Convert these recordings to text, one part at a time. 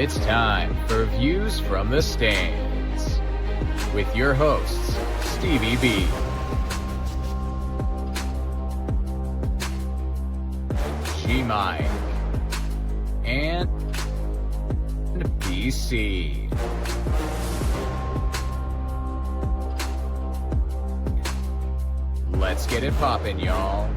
It's time for Views from the Stands with your hosts, Stevie B, G-Mike, and BC. Let's get it poppin', y'all.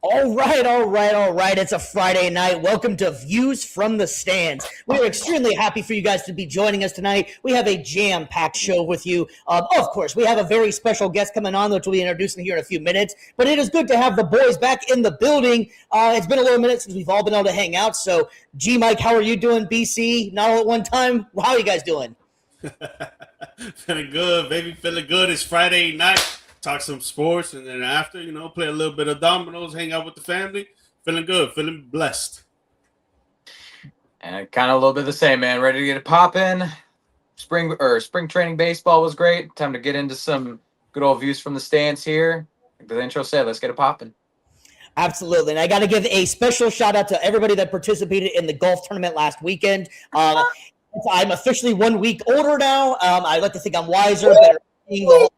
All right. It's a Friday night. Welcome to Views from the Stands. We're extremely happy for you guys to be joining us tonight. We have a jam-packed show with you. Of course, we have a very special guest coming on, which we'll be introducing here in a few minutes. But it is good to have the boys back in the building. It's been a little minute since we've all been able to hang out. So, G-Mike, how are you doing? BC, not all at one time. How are you guys doing? Feeling good, baby. Feeling good. It's Friday night. Talk some sports, and then after, play a little bit of dominoes, hang out with the family. Feeling good, feeling blessed. And kind of a little bit the same, man. Ready to get it popping. Spring training baseball was great. Time to get into some good old views from the stands here. Like the intro said, let's get it popping. Absolutely. And I got to give a special shout out to everybody that participated in the golf tournament last weekend. I'm officially 1 week older now. I like to think I'm wiser, better seeing the whole.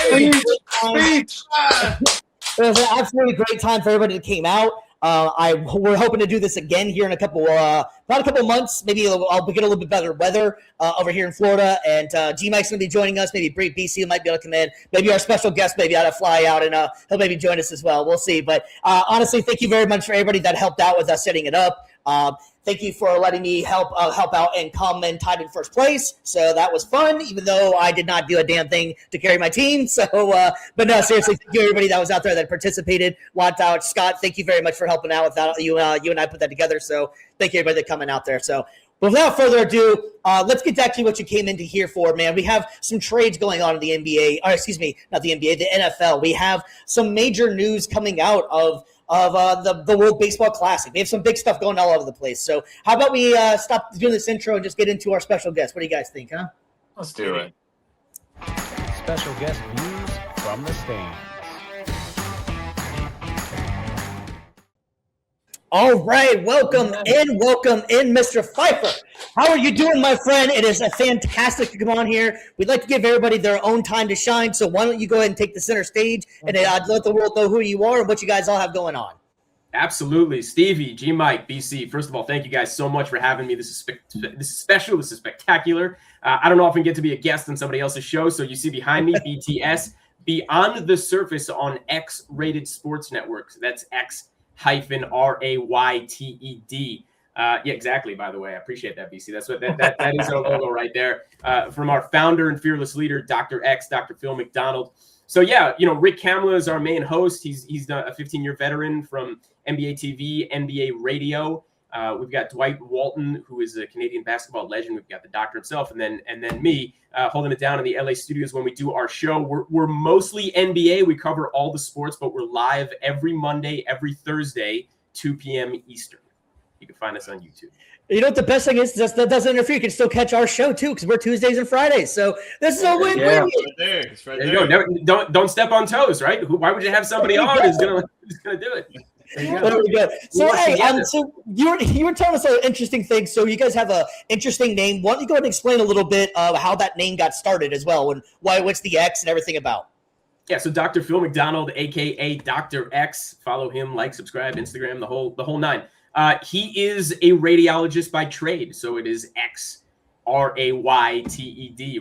Baby. It was an absolutely great time for everybody that came out. We're hoping to do this again here in about a couple months. Maybe I'll get a little bit better weather over here in Florida. And G-Mike's going to be joining us. Maybe BC might be able to come in. Maybe our special guest maybe ought to fly out and he'll maybe join us as well. We'll see. But honestly, thank you very much for everybody that helped out with us setting it up. Thank you for letting me help out and come and tied in first place. So that was fun, even though I did not do a damn thing to carry my team. So, but no, seriously, thank you everybody that was out there that participated. Want out, Scott? Thank you very much for helping out with that. You and I put that together. So thank you everybody that coming out there. So without further ado, let's get back to what you came into here for, man. We have some trades going on in the NBA, or excuse me, not the NBA, the NFL. We have some major news coming out of the World Baseball Classic. We have some big stuff going all over the place. So how about we stop doing this intro and just get into our special guest? What do you guys think, huh? Let's do it. Special guest Views from the Stands. All right, welcome in, Mr. Pfeffer. How are you doing, my friend? It is fantastic to come on here. We'd like to give everybody their own time to shine, so why don't you go ahead and take the center stage and let the world know who you are and what you guys all have going on. Absolutely. Stevie, G-Mike, BC, first of all, thank you guys so much for having me. This is special. This is spectacular. I don't often get to be a guest on somebody else's show, so you see behind me, BTS, Beyond the Surface on X-Rated Sports Networks. That's X-Rayted. Yeah, exactly. By the way, I appreciate that, BC. That's what that is our logo right there. From our founder and fearless leader, Dr. X, Dr. Phil McDonald. So yeah, Rick Kamla is our main host. He's a 15-year veteran from NBA TV, NBA radio. We've got Dwight Walton, who is a Canadian basketball legend. We've got the doctor himself, and then me holding it down in the LA studios when we do our show. We're mostly NBA. We cover all the sports, but we're live every Monday, every Thursday, 2 p.m. Eastern. You can find us on YouTube. You know what the best thing is? That doesn't interfere. You can still catch our show too, because we're Tuesdays and Fridays. So this is a win-win. Yeah. It's right there. There you go. Don't step on toes, right? Why would you have somebody on who's gonna do it? There we go. So hey, so you were telling us an interesting thing. So you guys have an interesting name. Why don't you go ahead and explain a little bit of how that name got started as well, and what's the X and everything about? Yeah, so Dr. Phil McDonald, aka Dr. X, follow him, like, subscribe, Instagram, the whole nine. He is a radiologist by trade, so it is X-Rayted,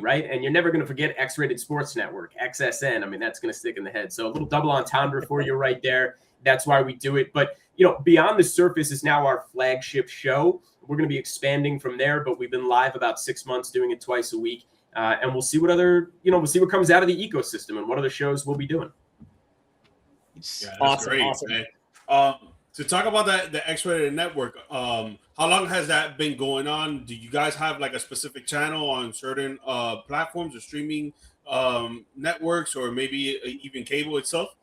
right? And you're never going to forget X-Rated Sports Network, XSN. I mean, that's going to stick in the head. So a little double entendre for you right there. That's why we do it. But, Beyond the Surface is now our flagship show. We're going to be expanding from there, but we've been live about 6 months, doing it twice a week. And we'll see what we'll see what comes out of the ecosystem and what other shows we'll be doing. Yeah, Awesome. man. To talk about the X-Rated network, how long has that been going on? Do you guys have like a specific channel on certain platforms or streaming networks, or maybe even cable itself?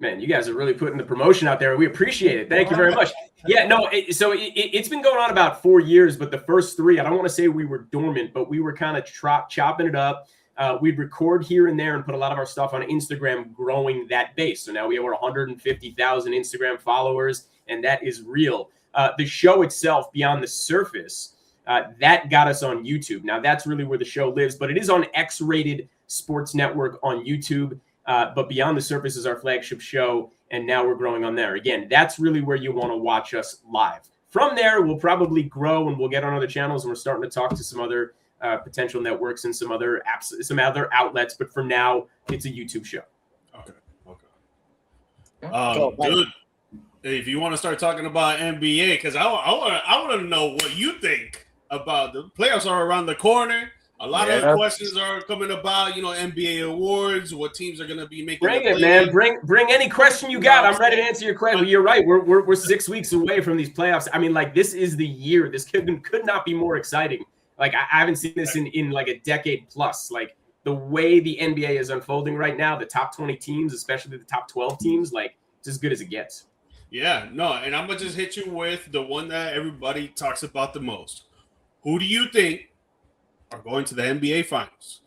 Man, you guys are really putting the promotion out there. We appreciate it. Thank you very much. Yeah, no, it's been going on about 4 years, but the first 3, I don't want to say we were dormant, but we were kind of chopping it up. We'd record here and there and put a lot of our stuff on Instagram, growing that base. So now we have over 150,000 Instagram followers, and that is real. The show itself, Beyond the Surface, that got us on YouTube. Now, that's really where the show lives, but it is on X-Rated Sports Network on YouTube. But Beyond the Surface is our flagship show, and now we're growing on there. Again, that's really where you want to watch us live. From there, we'll probably grow and we'll get on other channels, and we're starting to talk to some other potential networks and some other apps, some other outlets. But for now, it's a YouTube show. Okay. Dude, if you want to start talking about NBA, because I want to know what you think about the playoffs are around the corner. A lot of questions are coming about, NBA awards, what teams are going to be making. Bring it, man. Bring any question you got. I'm ready to answer your question. You're right. We're 6 weeks away from these playoffs. I mean, like, this is the year. This could not be more exciting. Like, I haven't seen this in like a decade plus. Like, the way the NBA is unfolding right now, the top 20 teams, especially the top 12 teams, like, it's as good as it gets. Yeah, no, and I'm going to just hit you with the one that everybody talks about the most. Who do you think are going to the NBA Finals?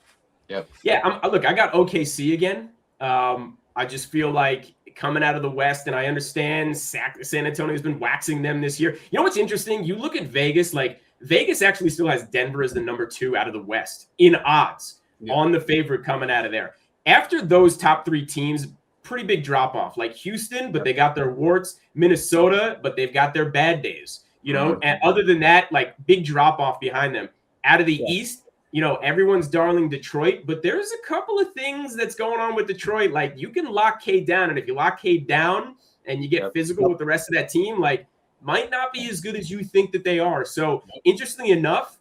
Yep. Yeah, look, I got OKC again. I just feel like coming out of the West, and I understand San Antonio's been waxing them this year. You know what's interesting? You look at Vegas, like Vegas actually still has Denver as the number 2 out of the West in odds on the favorite coming out of there. After those top 3 teams, pretty big drop off. Like Houston, but they got their warts. Minnesota, but they've got their bad days. And other than that, like big drop off behind them. Out of the East, everyone's darling Detroit, but there's a couple of things that's going on with Detroit. Like, you can lock Cade down, and if you lock Cade down and you get physical with the rest of that team, like, might not be as good as you think that they are. So, interestingly enough,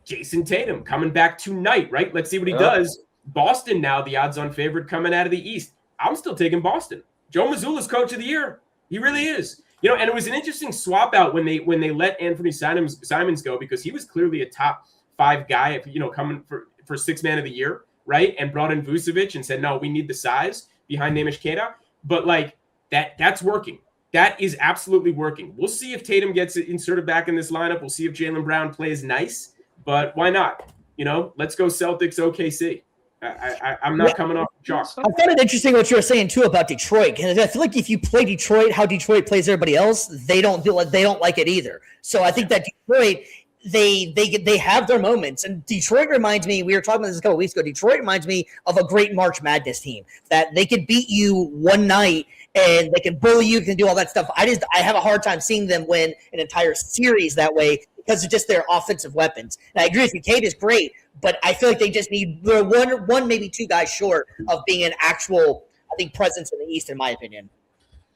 Jason Tatum coming back tonight, right? Let's see what he does. Boston now, the odds-on favorite coming out of the East. I'm still taking Boston. Joe Mazzulla's coach of the year. He really is. And it was an interesting swap out when they let Anthony Simons go, because he was clearly a top 5 guy, coming for 6 man of the year, right? And brought in Vucevic and said, no, we need the size behind Nemish Queta. But like that's working. That is absolutely working. We'll see if Tatum gets inserted back in this lineup. We'll see if Jaylen Brown plays nice, but why not? Let's go Celtics OKC. I'm not coming off the chalk. I found it interesting what you were saying too about Detroit, because I feel like if you play Detroit, how Detroit plays everybody else, they don't like it either. So I think that Detroit, they have their moments, and Detroit reminds me. We were talking about this a couple of weeks ago. Detroit reminds me of a great March Madness team that they could beat you one night and they can bully you, can do all that stuff. I have a hard time seeing them win an entire series that way because of just their offensive weapons. And I agree with you, Cade is great, but I feel like they just need one, maybe 2 guys short of being an actual, I think, presence in the East, in my opinion.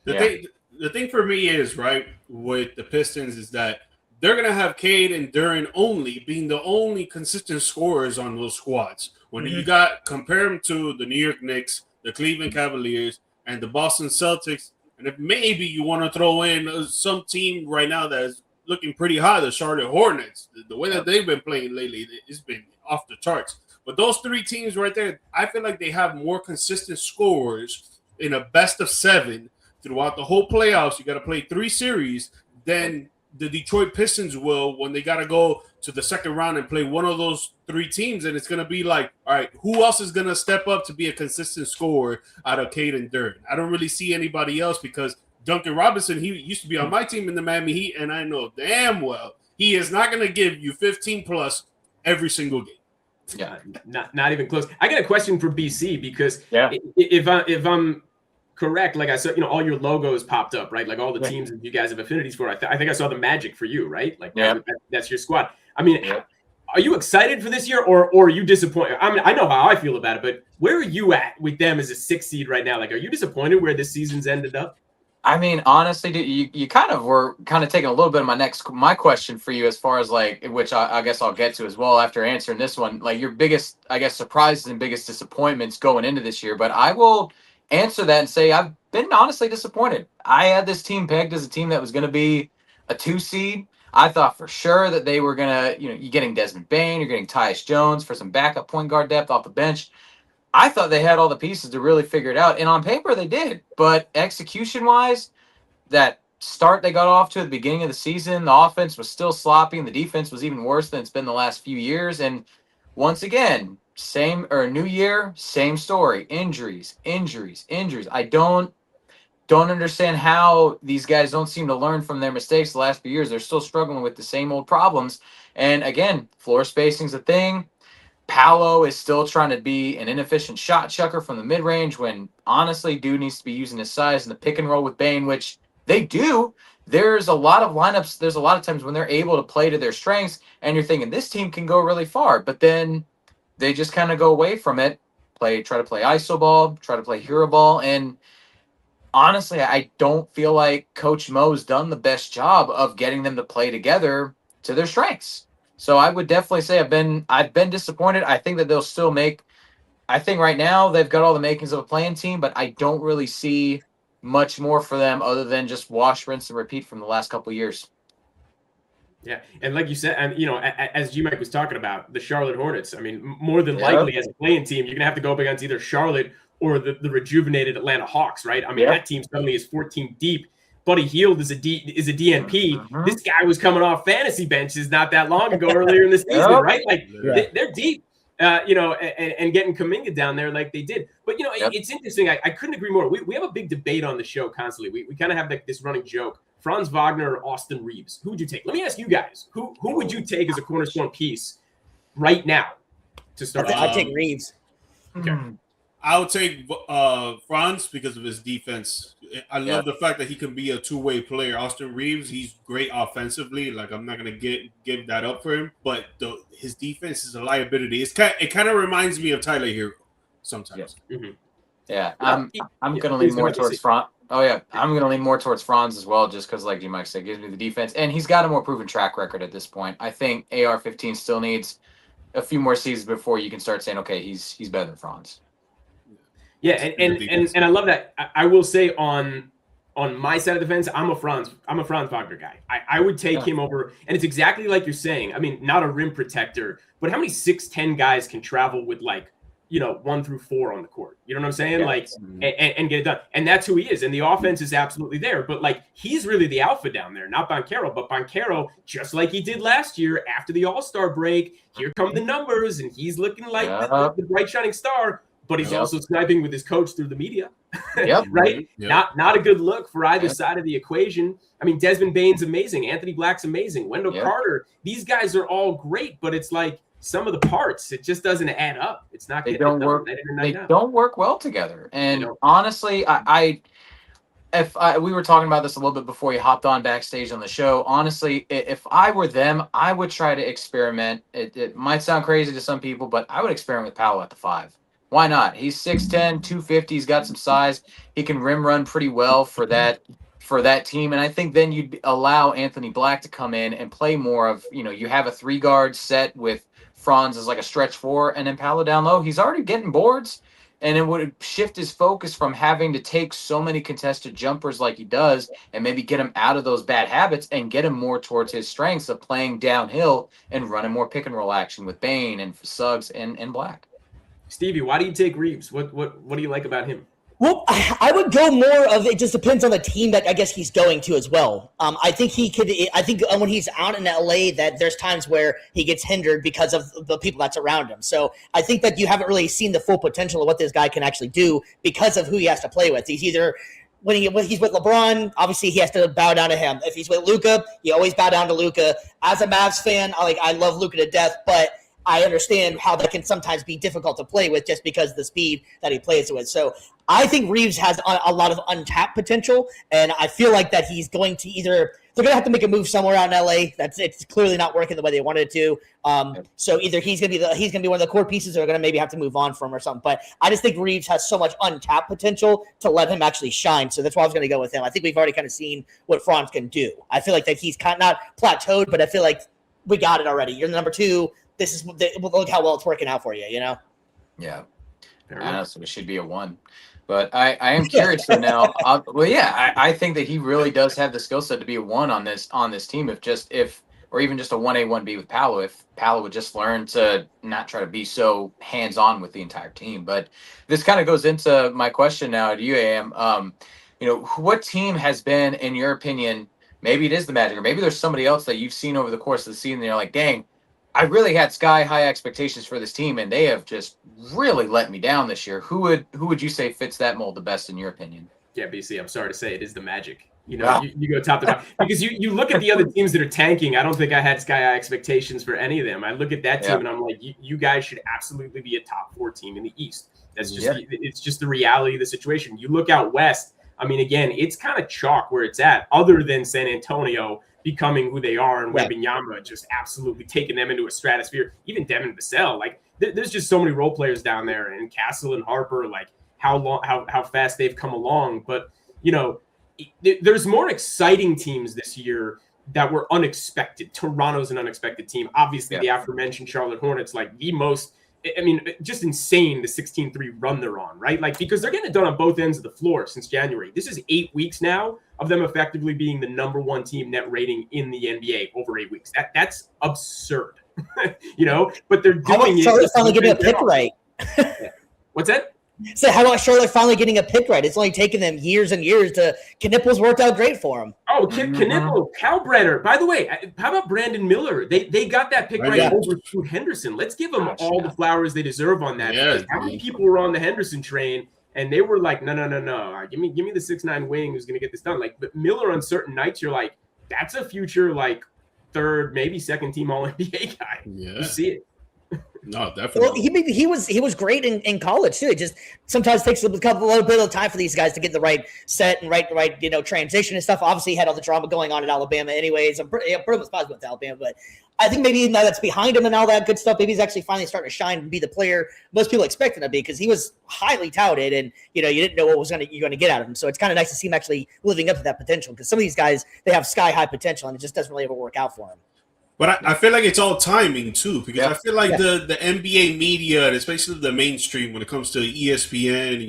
The thing for me is, right, with the Pistons is that they're going to have Cade and Duren only being the only consistent scorers on those squads. When you compare them to the New York Knicks, the Cleveland Cavaliers, and the Boston Celtics, and if maybe you want to throw in some team right now that is looking pretty high, the Charlotte Hornets. The way that they've been playing lately, it's been off the charts. But those 3 teams right there, I feel like they have more consistent scorers in a best of 7 throughout the whole playoffs. You got to play 3 series than the Detroit Pistons will when they got to go to the second round and play one of those 3 teams. And it's going to be like, all right, who else is going to step up to be a consistent scorer out of Cade and Duren? I don't really see anybody else, because Duncan Robinson, he used to be on my team in the Miami Heat, and I know damn well he is not going to give you 15 plus every single game. Yeah, not even close. I got a question for BC, because if I'm correct, like I said, all your logos popped up, right? Like all the teams that you guys have affinities for. I think I saw the Magic for you, right? Like that's your squad. I mean, are you excited for this year, or are you disappointed? I mean, I know how I feel about it, but where are you at with them as a 6 seed right now? Like, are you disappointed where this season's ended up? I mean, honestly, you kind of were taking a little bit of my question for you, as far as like, which I guess I'll get to as well after answering this one, like your biggest, I guess, surprises and biggest disappointments going into this year. But I will answer that and say I've been honestly disappointed. I had this team pegged as a team that was going to be a 2 seed. I thought for sure that they were going to, you're getting Desmond Bane, you're getting Tyus Jones for some backup point guard depth off the bench. I thought they had all the pieces to really figure it out. And on paper, they did. But execution-wise, that start they got off to at the beginning of the season, the offense was still sloppy, and the defense was even worse than it's been the last few years. And once again, new year, same story. Injuries. don't understand how these guys don't seem to learn from their mistakes the last few years. They're still struggling with the same old problems. And again, floor spacing's a thing. Paolo is still trying to be an inefficient shot chucker from the mid-range when honestly dude needs to be using his size in the pick and roll with Bane, which they do. There's a lot of lineups. There's a lot of times when they're able to play to their strengths and you're thinking this team can go really far, but then they just kind of go away from it, try to play iso ball, try to play hero ball. And honestly, I don't feel like Coach Mo's done the best job of getting them to play together to their strengths. So I would definitely say I've been disappointed. I think that they'll still I think right now they've got all the makings of a playing team, but I don't really see much more for them other than just wash, rinse, and repeat from the last couple of years. Yeah, and like you said, and as G-Mike was talking about, the Charlotte Hornets, I mean, more than likely as a playing team, you're going to have to go up against either Charlotte or the rejuvenated Atlanta Hawks, right? I mean, that team suddenly is 14 deep. Buddy Hield is a DNP. Mm-hmm. This guy was coming off fantasy benches not that long ago, earlier in the season, right? Like they're deep, and getting Kuminga down there like they did. But it's interesting. I couldn't agree more. We have a big debate on the show constantly. We kind of have like this running joke: Franz Wagner or Austin Reeves. Who would you take? Let me ask you guys: who would you take as a cornerstone piece right now to start? I'd take Reeves. Okay. I would take Franz because of his defense. I love the fact that he can be a two-way player. Austin Reeves, he's great offensively. Like, I'm not going to give that up for him. But his defense is a liability. It kind of reminds me of Tyler Hero sometimes. Yeah, I'm going to lean more towards Franz. Oh, yeah. I'm going to lean more towards Franz as well just because, like you Mike said, gives me the defense. And he's got a more proven track record at this point. I think AR-15 still needs a few more seasons before you can start saying, okay, he's better than Franz. Yeah, and I love that. I will say on my side of the fence, I'm a Franz Wagner guy. I would take him over, and it's exactly like you're saying. I mean, not a rim protector, but how many 6'10" guys can travel with 1 through 4 on the court? You know what I'm saying? And get it done. And that's who he is. And the offense is absolutely there. But he's really the alpha down there, not Banchero. But Banchero, just like he did last year after the All-Star break, here come the numbers, and he's looking like the bright shining star. But he's also sniping with his coach through the media, right? Yep. Not a good look for either side of the equation. I mean, Desmond Bane's amazing. Anthony Black's amazing. Wendell Carter. These guys are all great, but it's like some of the parts, it just doesn't add up. It's not. They don't work. They don't work well together. And honestly, we were talking about this a little bit before you hopped on backstage on the show. Honestly, if I were them, I would try to experiment. It might sound crazy to some people, but I would experiment with Powell at the 5. Why not? He's 6'10", 250. He's got some size. He can rim run pretty well for that team. And I think then you'd allow Anthony Black to come in and play more of, you have a 3-guard set with Franz as like a stretch 4 and then Paolo down low. He's already getting boards, and it would shift his focus from having to take so many contested jumpers like he does and maybe get him out of those bad habits and get him more towards his strengths of playing downhill and running more pick and roll action with Bane and Suggs and Black. Stevie, why do you take Reeves? What do you like about him? Well, I would go more of it. Just depends on the team that I guess he's going to as well. I think he could. I think when he's out in LA, that there's times where he gets hindered because of the people that's around him. So I think that you haven't really seen the full potential of what this guy can actually do because of who he has to play with. He's either when he's with LeBron, obviously he has to bow down to him. If he's with Luka, you always bow down to Luka. As a Mavs fan, I love Luka to death, but I understand how that can sometimes be difficult to play with just because of the speed that he plays with. So I think Reeves has a lot of untapped potential, and I feel like that he's going to they're going to have to make a move somewhere out in LA. It's clearly not working the way they wanted it to. So either he's going to be one of the core pieces, or they're going to maybe have to move on from him or something. But I just think Reeves has so much untapped potential to let him actually shine. So that's why I was going to go with him. I think we've already kind of seen what Franz can do. I feel like that he's kind of not plateaued, but I feel like we got it already. You're the number 2. Look how well it's working out for you, Yeah. Honestly, it should be a 1. But I am curious to now. I think that he really does have the skill set to be a 1 on this team. Or even just a 1A, 1B with Paolo, if Paolo would just learn to not try to be so hands-on with the entire team. But this kind of goes into my question now to you, AM. What team has been, in your opinion, maybe it is the Magic, or maybe there's somebody else that you've seen over the course of the season, and you're like, dang, I really had sky-high expectations for this team, and they have just really let me down this year. Who would you say fits that mold the best in your opinion? Yeah, BC, I'm sorry to say, it is the Magic. You know, you go top to bottom. Because you look at the other teams that are tanking. I don't think I had sky high expectations for any of them. I look at that team and I'm like, you guys should absolutely be a top 4 team in the East. That's just it's just the reality of the situation. You look out west. I mean, again, it's kind of chalk where it's at, other than San Antonio becoming who they are and Wembanyama just absolutely taking them into a stratosphere. Even Devin Vassell, like there's just so many role players down there, and Castle and Harper, like how fast they've come along. But you know, there's more exciting teams this year that were unexpected. Toronto's an unexpected team. Obviously, the aforementioned Charlotte Hornets, like the most. I mean, just insane, the 16-3 run they're on, right? Like, because they're getting it done on both ends of the floor since January. This is 8 weeks now of them effectively being the number 1 team net rating in the NBA over 8 weeks. That's absurd, you know? But they're doing it. Charlotte finally getting a pick right. What's that? So how about Charlotte finally getting a pick right? It's only taken them years and years to. Knippel's worked out great for him. Oh, Knippel, Kalbrenner. By the way, how about Brandon Miller? They got that pick right over Scoot Henderson. Let's give them all the flowers they deserve on that. Yeah, how many people were on the Henderson train and they were like, no. Give me the 6'9" wing who's going to get this done. Like, but Miller on certain nights, you're like, that's a future like 3rd, maybe 2nd team All NBA guy. Yeah, you see it. No, definitely. Well, he was great in college too. It just sometimes takes a little bit of time for these guys to get the right set and right transition and stuff. Obviously, he had all the drama going on at Alabama, anyways. I'm pretty much positive with Alabama, but I think maybe now that's behind him and all that good stuff, maybe he's actually finally starting to shine and be the player most people expect him to be, because he was highly touted and you didn't know what you're going to get out of him. So it's kind of nice to see him actually living up to that potential, because some of these guys, they have sky high potential and it just doesn't really ever work out for him. But I feel like it's all timing too, because I feel like the NBA media, and especially the mainstream, when it comes to ESPN,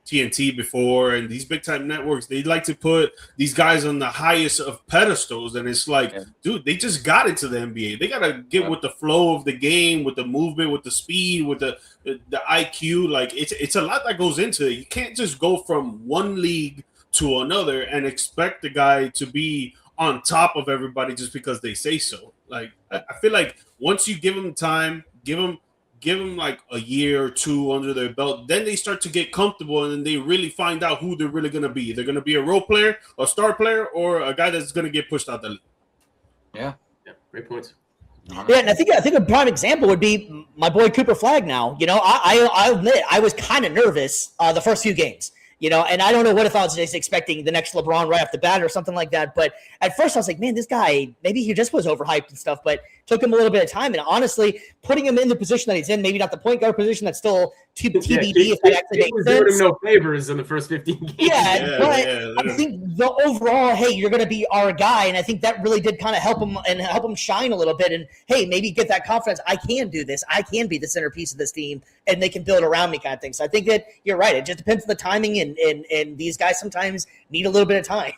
TNT before, and these big time networks, they like to put these guys on the highest of pedestals, and it's like, dude, they just got into the NBA. They gotta get with the flow of the game, with the movement, with the speed, with the IQ. Like it's a lot that goes into it. You can't just go from one league to another and expect the guy to be on top of everybody just because they say so. Like I feel like once you give them time, give them like a year or 2 under their belt, then they start to get comfortable, and then they really find out who they're really going to be. They're going to be a role player, a star player, or a guy that's going to get pushed out the league. Yeah, great points. Yeah, and I think a prime example would be my boy Cooper Flagg. Now, I admit I was kind of nervous the first few games. And I don't know what if I was just expecting the next LeBron right off the bat or something like that. But at first I was like, man, this guy, maybe he just was overhyped and stuff, but took him a little bit of time. And honestly, putting him in the position that he's in, maybe not the point guard position, that's still TBD if that actually makes sense. Doing him no favors in the first 15 games. I think the overall, hey, you're going to be our guy. And I think that really did kind of help him shine a little bit. And hey, maybe get that confidence. I can do this. I can be the centerpiece of this team, and they can build around me kind of thing. So I think that you're right. It just depends on the timing, and these guys sometimes need a little bit of time.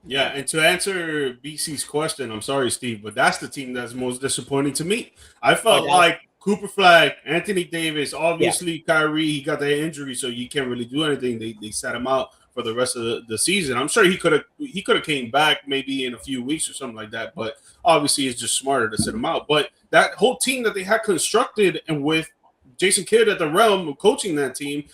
Yeah, and to answer BC's question, I'm sorry, Steve, but that's the team that's most disappointing to me. I felt like Cooper Flagg, Anthony Davis, obviously Kyrie, he got that injury, so you can't really do anything. They sat him out for the rest of the season. I'm sure he could have came back maybe in a few weeks or something like that, but obviously it's just smarter to sit him out. But that whole team that they had constructed, and with Jason Kidd at the realm of coaching that team,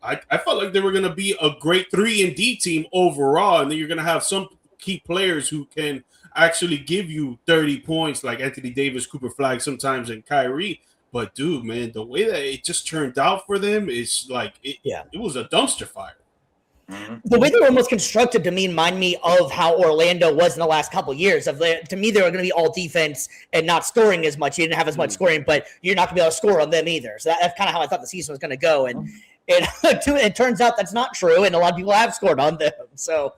I felt like they were going to be a great 3-and-D team overall, and then you're going to have some key players who can actually give you 30 points, like Anthony Davis, Cooper Flagg sometimes, and Kyrie. But, dude, man, the way that it just turned out for them is like it was a dumpster fire. The way they were almost constructed to me remind me of how Orlando was in the last couple of years. To me, they were going to be all defense and not scoring as much. You didn't have as much scoring, but you're not going to be able to score on them either. So that's kind of how I thought the season was going to go. And it turns out that's not true, and a lot of people have scored on them. So,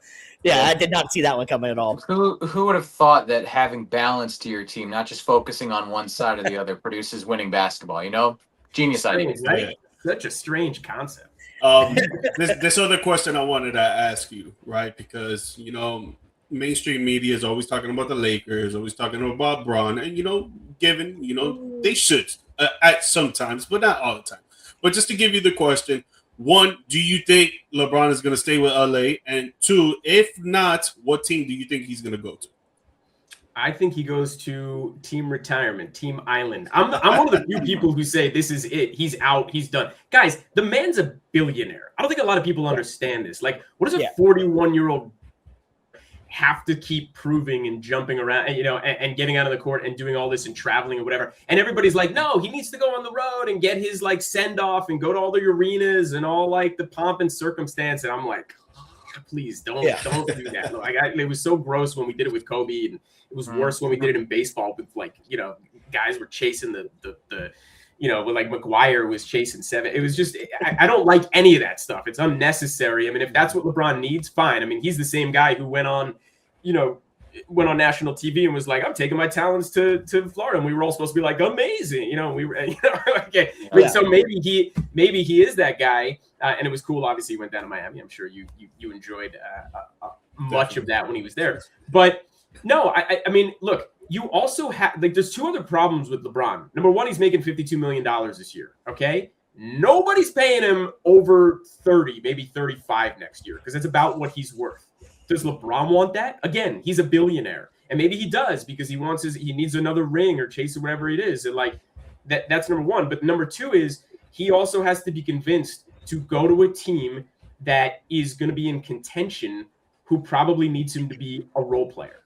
I did not see that one coming at all. Who would have thought that having balance to your team, not just focusing on one side or the other, produces winning basketball? Genius idea. Right? Such a strange concept. This other question I wanted to ask you, right? Because mainstream media is always talking about the Lakers, always talking about Bron, and they should at sometimes, but not all the time. But just to give you the question, 1, do you think LeBron is going to stay with LA? And 2, if not, what team do you think he's going to go to? I think he goes to team retirement, team island. I'm one of the few people who say this is it. He's out. He's done. Guys, the man's a billionaire. I don't think a lot of people understand this. Like, what does a 41-year-old have to keep proving and jumping around and, and getting out of the court and doing all this and traveling and whatever? And everybody's like, no, he needs to go on the road and get his like send off and go to all the arenas and all like the pomp and circumstance. And I'm like, please don't do that. Like, it was so gross when we did it with Kobe, and it was worse when we did it in baseball with like, guys were chasing the with like McGuire was chasing 7. It was just, I don't like any of that stuff. It's unnecessary. I mean, if that's what LeBron needs, fine. I mean, he's the same guy who went on national TV and was like, I'm taking my talents to Florida. And we were all supposed to be like, amazing. We were, okay. So maybe he is that guy. And it was cool. Obviously he went down to Miami. I'm sure you enjoyed much of that when he was there, but no, I mean, look, you also have like, there's 2 other problems with LeBron. Number one, he's making $52 million this year. Okay. Nobody's paying him over 30, maybe 35 next year, because it's about what he's worth. Does LeBron want that? Again, he's a billionaire, and maybe he does because he needs another ring or chase or whatever it is. And like that's number one. But number 2 is he also has to be convinced to go to a team that is going to be in contention, who probably needs him to be a role player.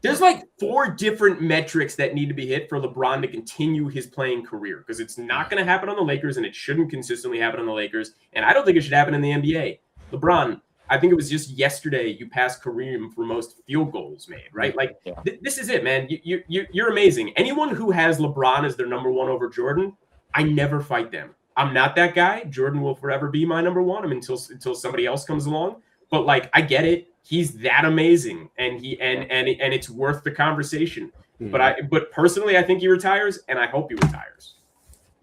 There's like 4 different metrics that need to be hit for LeBron to continue his playing career, because it's not going to happen on the Lakers, and it shouldn't consistently happen on the Lakers. And I don't think it should happen in the NBA. LeBron, I think it was just yesterday you passed Kareem for most field goals made, right? Like this is it, man. You're amazing. Anyone who has LeBron as their number 1 over Jordan, I never fight them. I'm not that guy. Jordan will forever be my number 1. I mean, until somebody else comes along. But like, I get it. He's that amazing, and it's worth the conversation. Mm-hmm. But personally, I think he retires, and I hope he retires.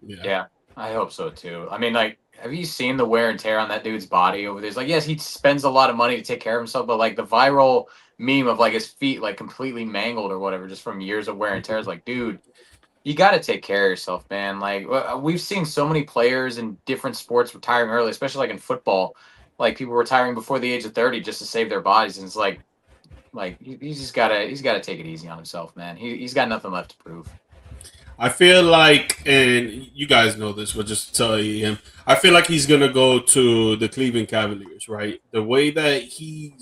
Yeah, I hope so too. I mean, like, have you seen the wear and tear on that dude's body over there? Like, yes, he spends a lot of money to take care of himself, but like the viral meme of like his feet like completely mangled or whatever, just from years of wear and tear, is like, dude, you got to take care of yourself, man. Like, we've seen so many players in different sports retiring early, especially like in football. Like, people retiring before the age of 30 just to save their bodies, and it's like he's gotta take it easy on himself, man. He's got nothing left to prove. I feel like, and you guys know this, but just to tell you him, I feel like he's gonna go to the Cleveland Cavaliers, right? The way that he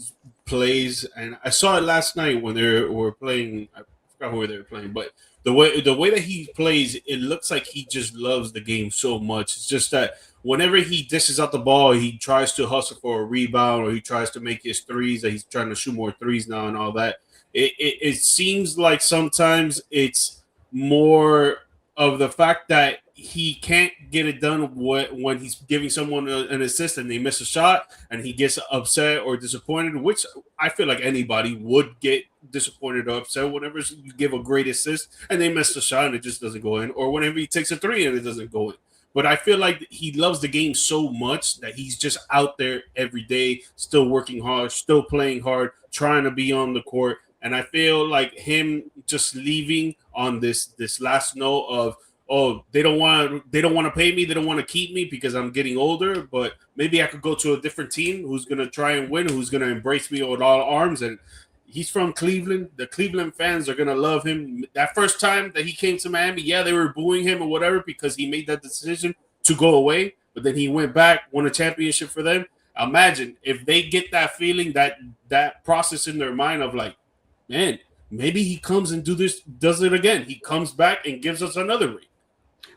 plays, and I saw it last night when they were playing. I forgot who they were playing, but the way that he plays, it looks like he just loves the game so much. It's just that whenever he dishes out the ball, he tries to hustle for a rebound, or he tries to make his threes. That he's trying to shoot more threes now and all that. It seems like sometimes it's more of the fact that he can't get it done when he's giving someone an assist and they miss a shot and he gets upset or disappointed, which I feel like anybody would get disappointed or upset whenever you give a great assist and they miss the shot and it just doesn't go in, or whenever he takes a 3 and it doesn't go in. But I feel like he loves the game so much that he's just out there every day, still working hard, still playing hard, trying to be on the court. And I feel like him just leaving on this last note of, oh, they don't want to pay me, they don't want to keep me because I'm getting older, but maybe I could go to a different team who's going to try and win, who's going to embrace me with all arms. And he's from Cleveland. The Cleveland fans are going to love him. That first time that he came to Miami, yeah, they were booing him or whatever because he made that decision to go away, but then he went back, won a championship for them. Imagine if they get that feeling, that process in their mind of like, man, maybe he comes and does it again. He comes back and gives us another ring.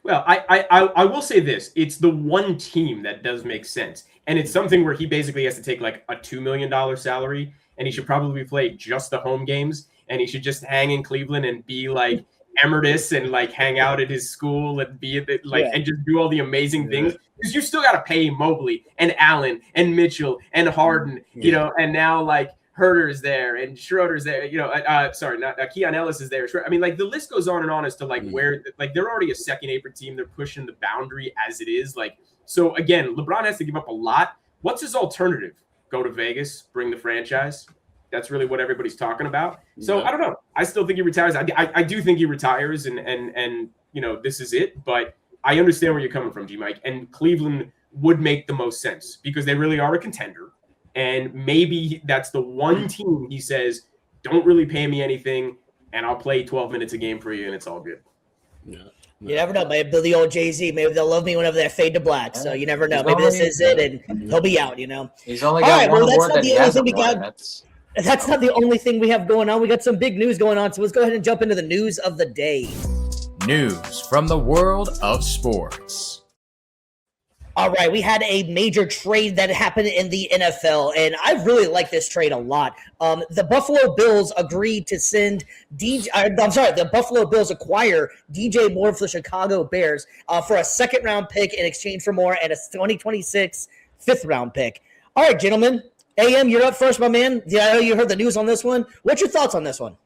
Well, I will say this. It's the one team that does make sense. And it's something where he basically has to take like a $2 million salary, and he should probably play just the home games, and he should just hang in Cleveland and be like emeritus and like hang out at his school and be and just do all the amazing things. Because you still got to pay Mobley and Allen and Mitchell and Harden, and now like Herter's there and Schroeder's there, Keon Ellis is there. I mean, like the list goes on and on as to like where, like they're already a second apron team. They're pushing the boundary as it is. Like, so again, LeBron has to give up a lot. What's his alternative? Go to Vegas, bring the franchise. That's really what everybody's talking about. So I don't know. I still think he retires. I do think he retires and this is it. But I understand where you're coming from, G Mike. And Cleveland would make the most sense because they really are a contender. And maybe that's the one team he says, don't really pay me anything. and I'll play 12 minutes a game for you, and it's all good. Yeah. You never know. Maybe the old Jay-Z, maybe they'll love me whenever they fade to black. So you never know. Maybe this is it, and he'll be out, He's only got one award that he hasn't won. That's not the only thing we have going on. We got some big news going on. So let's go ahead and jump into the news of the day. News from the world of sports. All right, we had a major trade that happened in the NFL, and I really like this trade a lot. The Buffalo Bills agreed to send the Buffalo Bills acquire DJ Moore for the Chicago Bears for a second-round pick in exchange for Moore and a 2026 fifth-round pick. All right, gentlemen. AM, you're up first, my man. Yeah, I know you heard the news on this one. What's your thoughts on this one?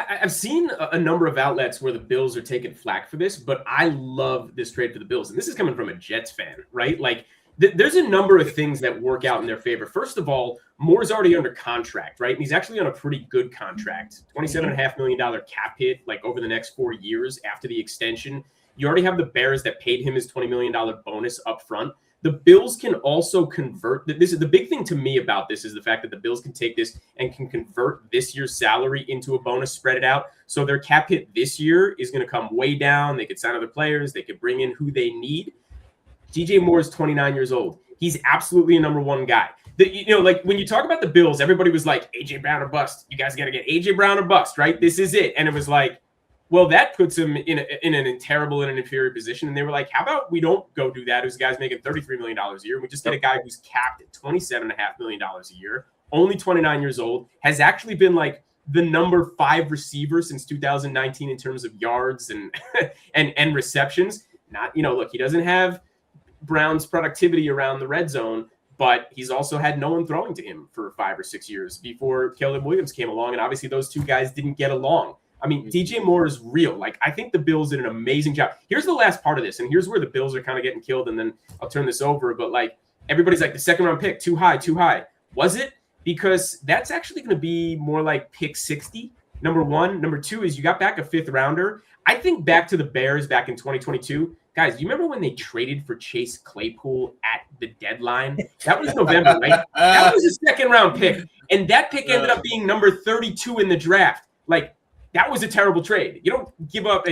I've seen a number of outlets where the Bills are taking flack for this, but I love this trade for the Bills. And this is coming from a Jets fan, right? Like, there's a number of things that work out in their favor. First of all, Moore's already under contract, right? And he's actually on a pretty good contract, $27.5 million cap hit, like over the next 4 years after the extension. You already have the Bears that paid him his $20 million bonus up front. The Bills can also convert. This is the big thing to me about this is the fact that the Bills can take this and can convert this year's salary into a bonus, spread it out. So their cap hit this year is going to come way down. They could sign other players. They could bring in who they need. DJ Moore is 29 years old. He's absolutely a number one guy. Like when you talk about the Bills, everybody was like, AJ Brown or bust. You guys got to get AJ Brown or bust, right? This is it. And it was like, well, that puts him in an terrible and an inferior position. And they were like, how about we don't go do that? Who's guy's making $33 million a year. We just get a guy who's capped at $27.5 million a year, only 29 years old, has actually been like the number 5 receiver since 2019 in terms of yards and and receptions. Not, look, he doesn't have Brown's productivity around the red zone, but he's also had no one throwing to him for 5 or 6 years before Caleb Williams came along. And obviously those two guys didn't get along. I mean, DJ Moore is real. Like, I think the Bills did an amazing job. Here's the last part of this, and here's where the Bills are kind of getting killed, and then I'll turn this over. But, like, everybody's like, the second-round pick, too high, too high. Was it? Because that's actually going to be more like pick 60, number one. Number two is you got back a fifth-rounder. I think back to the Bears back in 2022. Guys, you remember when they traded for Chase Claypool at the deadline? That was November, right? That was a second-round pick, and that pick ended up being number 32 in the draft. Like, that was a terrible trade. You don't give up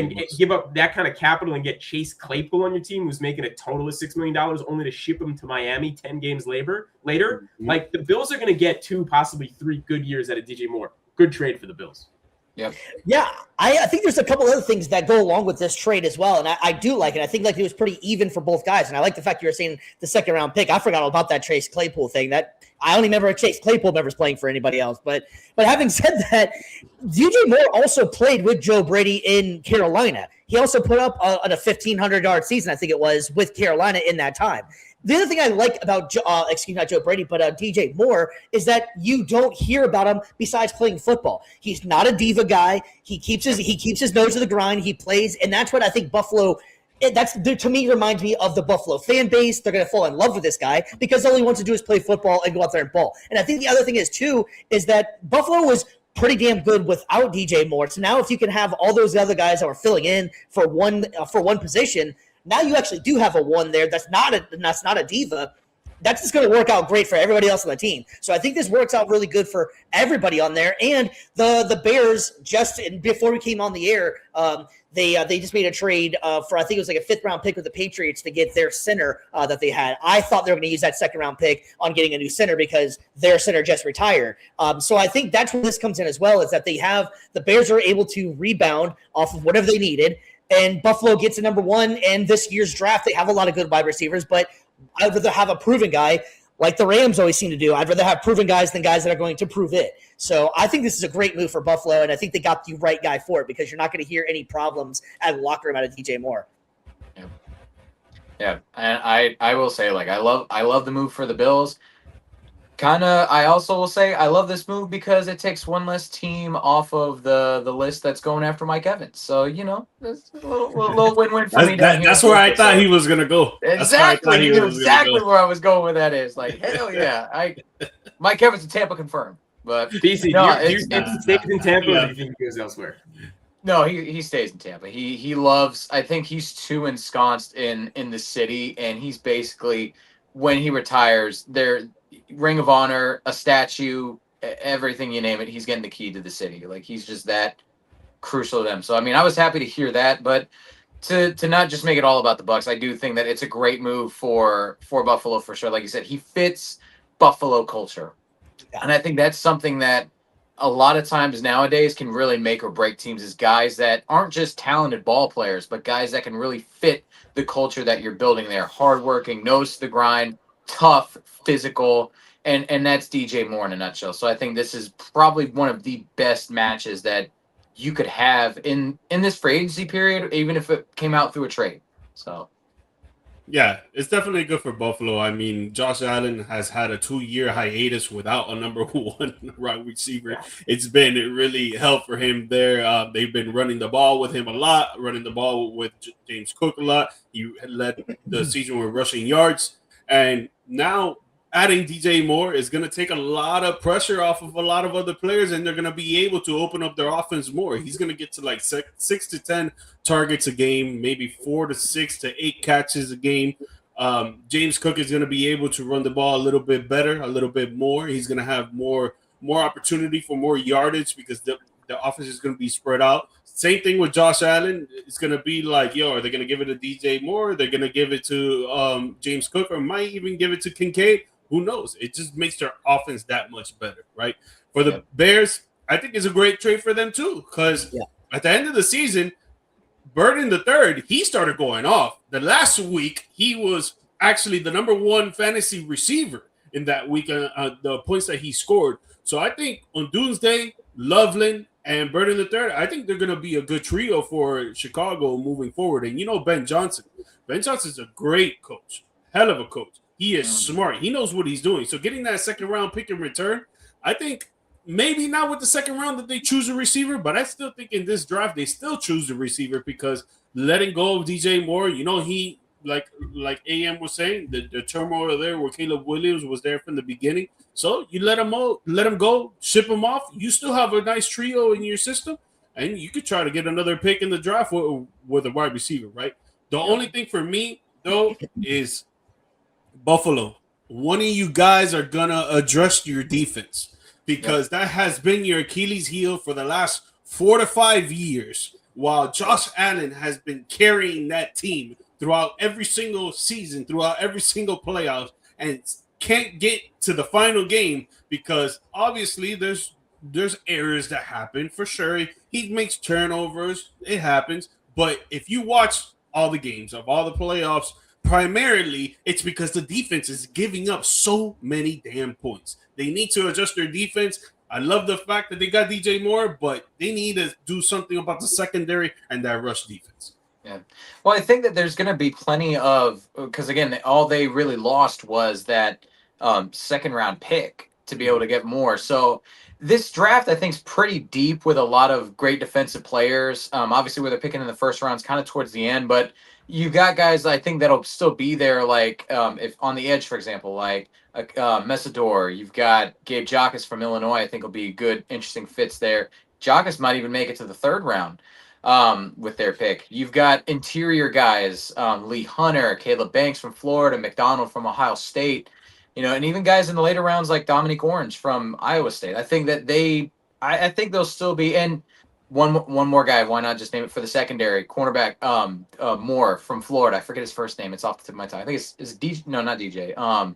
that kind of capital and get Chase Claypool on your team, who's making a total of $6 million, only to ship him to Miami 10 games later. Like, the Bills are going to get 2, possibly 3 good years out of DJ Moore. Good trade for the Bills. Yep. Yeah, I think there's a couple other things that go along with this trade as well, and I do like it. I think like it was pretty even for both guys, and I like the fact you were saying the second round pick. I forgot all about that Chase Claypool thing. That I only remember Chase Claypool never playing for anybody else. But having said that, DJ Moore also played with Joe Brady in Carolina. He also put up a 1,500-yard season, I think it was, with Carolina in that time. The other thing I like about not Joe Brady, but DJ Moore is that you don't hear about him besides playing football. He's not a diva guy. He keeps his nose to the grind. He plays, and that's what I think Buffalo. To me reminds me of the Buffalo fan base. They're going to fall in love with this guy because all he wants to do is play football and go out there and ball. And I think the other thing is too is that Buffalo was pretty damn good without DJ Moore. So now if you can have all those other guys that are filling in for one position. Now you actually do have a one there that's not a diva. That's just going to work out great for everybody else on the team. So I think this works out really good for everybody on there. And the Bears, just before we came on the air, they just made a trade for, I think it was like a 5th-round pick with the Patriots to get their center that they had. I thought they were going to use that 2nd-round pick on getting a new center because their center just retired. So I think that's where this comes in as well, is that the Bears are able to rebound off of whatever they needed. And Buffalo gets a number 1, and this year's draft, they have a lot of good wide receivers, but I'd rather have a proven guy like the Rams always seem to do. I'd rather have proven guys than guys that are going to prove it. So I think this is a great move for Buffalo, and I think they got the right guy for it because you're not going to hear any problems at the locker room out of DJ Moore. Yeah, and I will say, like, I love the move for the Bills. I also will say I love this move because it takes one less team off of the list that's going after Mike Evans. So, it's a little win-win for me. That's where I thought he was going to go. Exactly. You knew exactly where I was going with that is. Like, hell yeah. Mike Evans in Tampa confirmed. But DC, do you stay in Tampa or do you think he goes elsewhere? No, he stays in Tampa. He loves, I think he's too ensconced in the city, and he's basically, when he retires, Ring of Honor, a statue, everything you name it, he's getting the key to the city. Like he's just that crucial to them. So I mean, I was happy to hear that, but to not just make it all about the Bucks, I do think that it's a great move for Buffalo for sure. Like you said, he fits Buffalo culture, and I think that's something that a lot of times nowadays can really make or break teams is guys that aren't just talented ball players, but guys that can really fit the culture that you're building there. Hardworking, nose to the grind, tough, physical, and that's DJ Moore in a nutshell. So I think this is probably one of the best matches that you could have in this free agency period, even if it came out through a trade. So Yeah, it's definitely good for Buffalo. I mean, Josh Allen has had a 2-year hiatus without a number one wide receiver. It's been really helped for him there. They've been running the ball with him a lot, running the ball with James Cook a lot. He led the season with rushing yards. And now adding DJ Moore is going to take a lot of pressure off of a lot of other players, and they're going to be able to open up their offense more. He's going to get to like 6 to 10 targets a game, maybe 4 to 6 to 8 catches a game. James Cook is going to be able to run the ball a little bit better, a little bit more. He's going to have more opportunity for more yardage because the offense is going to be spread out. Same thing with Josh Allen. It's going to be like, are they going to give it to DJ Moore? They're going to give it to James Cook, or might even give it to Kincaid. Who knows? It just makes their offense that much better, right? For the Bears, I think it's a great trade for them too, because at the end of the season, Burden III, he started going off. The last week, he was actually the number one fantasy receiver in that week, the points that he scored. So I think on Doomsday, Loveland, and Burden III, I think they're going to be a good trio for Chicago moving forward. And Ben Johnson. Ben Johnson's a great coach, hell of a coach. He is smart. He knows what he's doing. So getting that second-round pick in return, I think maybe not with the second round that they choose a receiver, but I still think in this draft they still choose the receiver because letting go of DJ Moore, he like AM was saying, the turmoil there where Caleb Williams was there from the beginning. So you let him go, ship him off. You still have a nice trio in your system, and you could try to get another pick in the draft with a wide receiver, right? The only thing for me though is Buffalo, one of you guys are going to address your defense because that has been your Achilles heel for the last 4 to 5 years, while Josh Allen has been carrying that team throughout every single season, throughout every single playoff, and can't get to the final game because obviously there's errors that happen for sure. He makes turnovers. It happens. But if you watch all the games of all the playoffs, primarily, it's because the defense is giving up so many damn points. They need to adjust their defense. I love the fact that they got DJ Moore, but they need to do something about the secondary and that rush defense. Yeah. Well, I think that there's going to be plenty of – because, again, all they really lost was that second-round pick to be able to get more. So this draft, I think, is pretty deep with a lot of great defensive players. Obviously, where they're picking in the first round is kind of towards the end, but – you got guys I think that'll still be there, like if on the edge, for example, like Messador. You've got Gabe Jacas from Illinois. I think will be good, interesting fits there. Jacas might even make it to the third round with their pick. You've got interior guys, Lee Hunter, Caleb Banks from Florida, McDonald from Ohio State, and even guys in the later rounds like Dominique Orange from Iowa State. I think that I think they'll still be in. One more guy. Why not just name it for the secondary? Cornerback Moore from Florida. I forget his first name. It's off the tip of my tongue. I think it's DJ. No, not DJ. I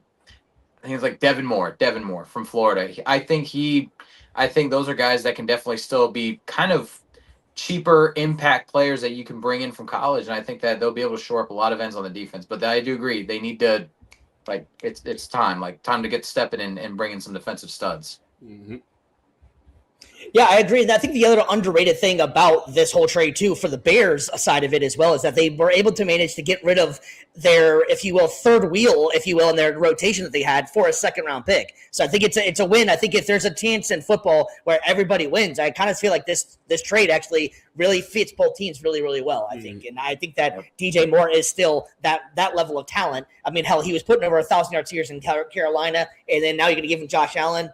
think it's like Devin Moore from Florida. I think those are guys that can definitely still be kind of cheaper impact players that you can bring in from college, and I think that they'll be able to shore up a lot of ends on the defense. But I do agree they need to, it's time to get stepping in and bring in some defensive studs. Mm-hmm. Yeah, I agree. And I think the other underrated thing about this whole trade, too, for the Bears side of it as well, is that they were able to manage to get rid of their, if you will, third wheel, if you will, in their rotation that they had for a second-round pick. So I think it's a win. I think if there's a chance in football where everybody wins, I kind of feel like this trade actually really fits both teams really, really well, I think. And I think that DJ Moore is still that level of talent. I mean, hell, he was putting over 1,000-yard years in Carolina, and then now you're going to give him Josh Allen.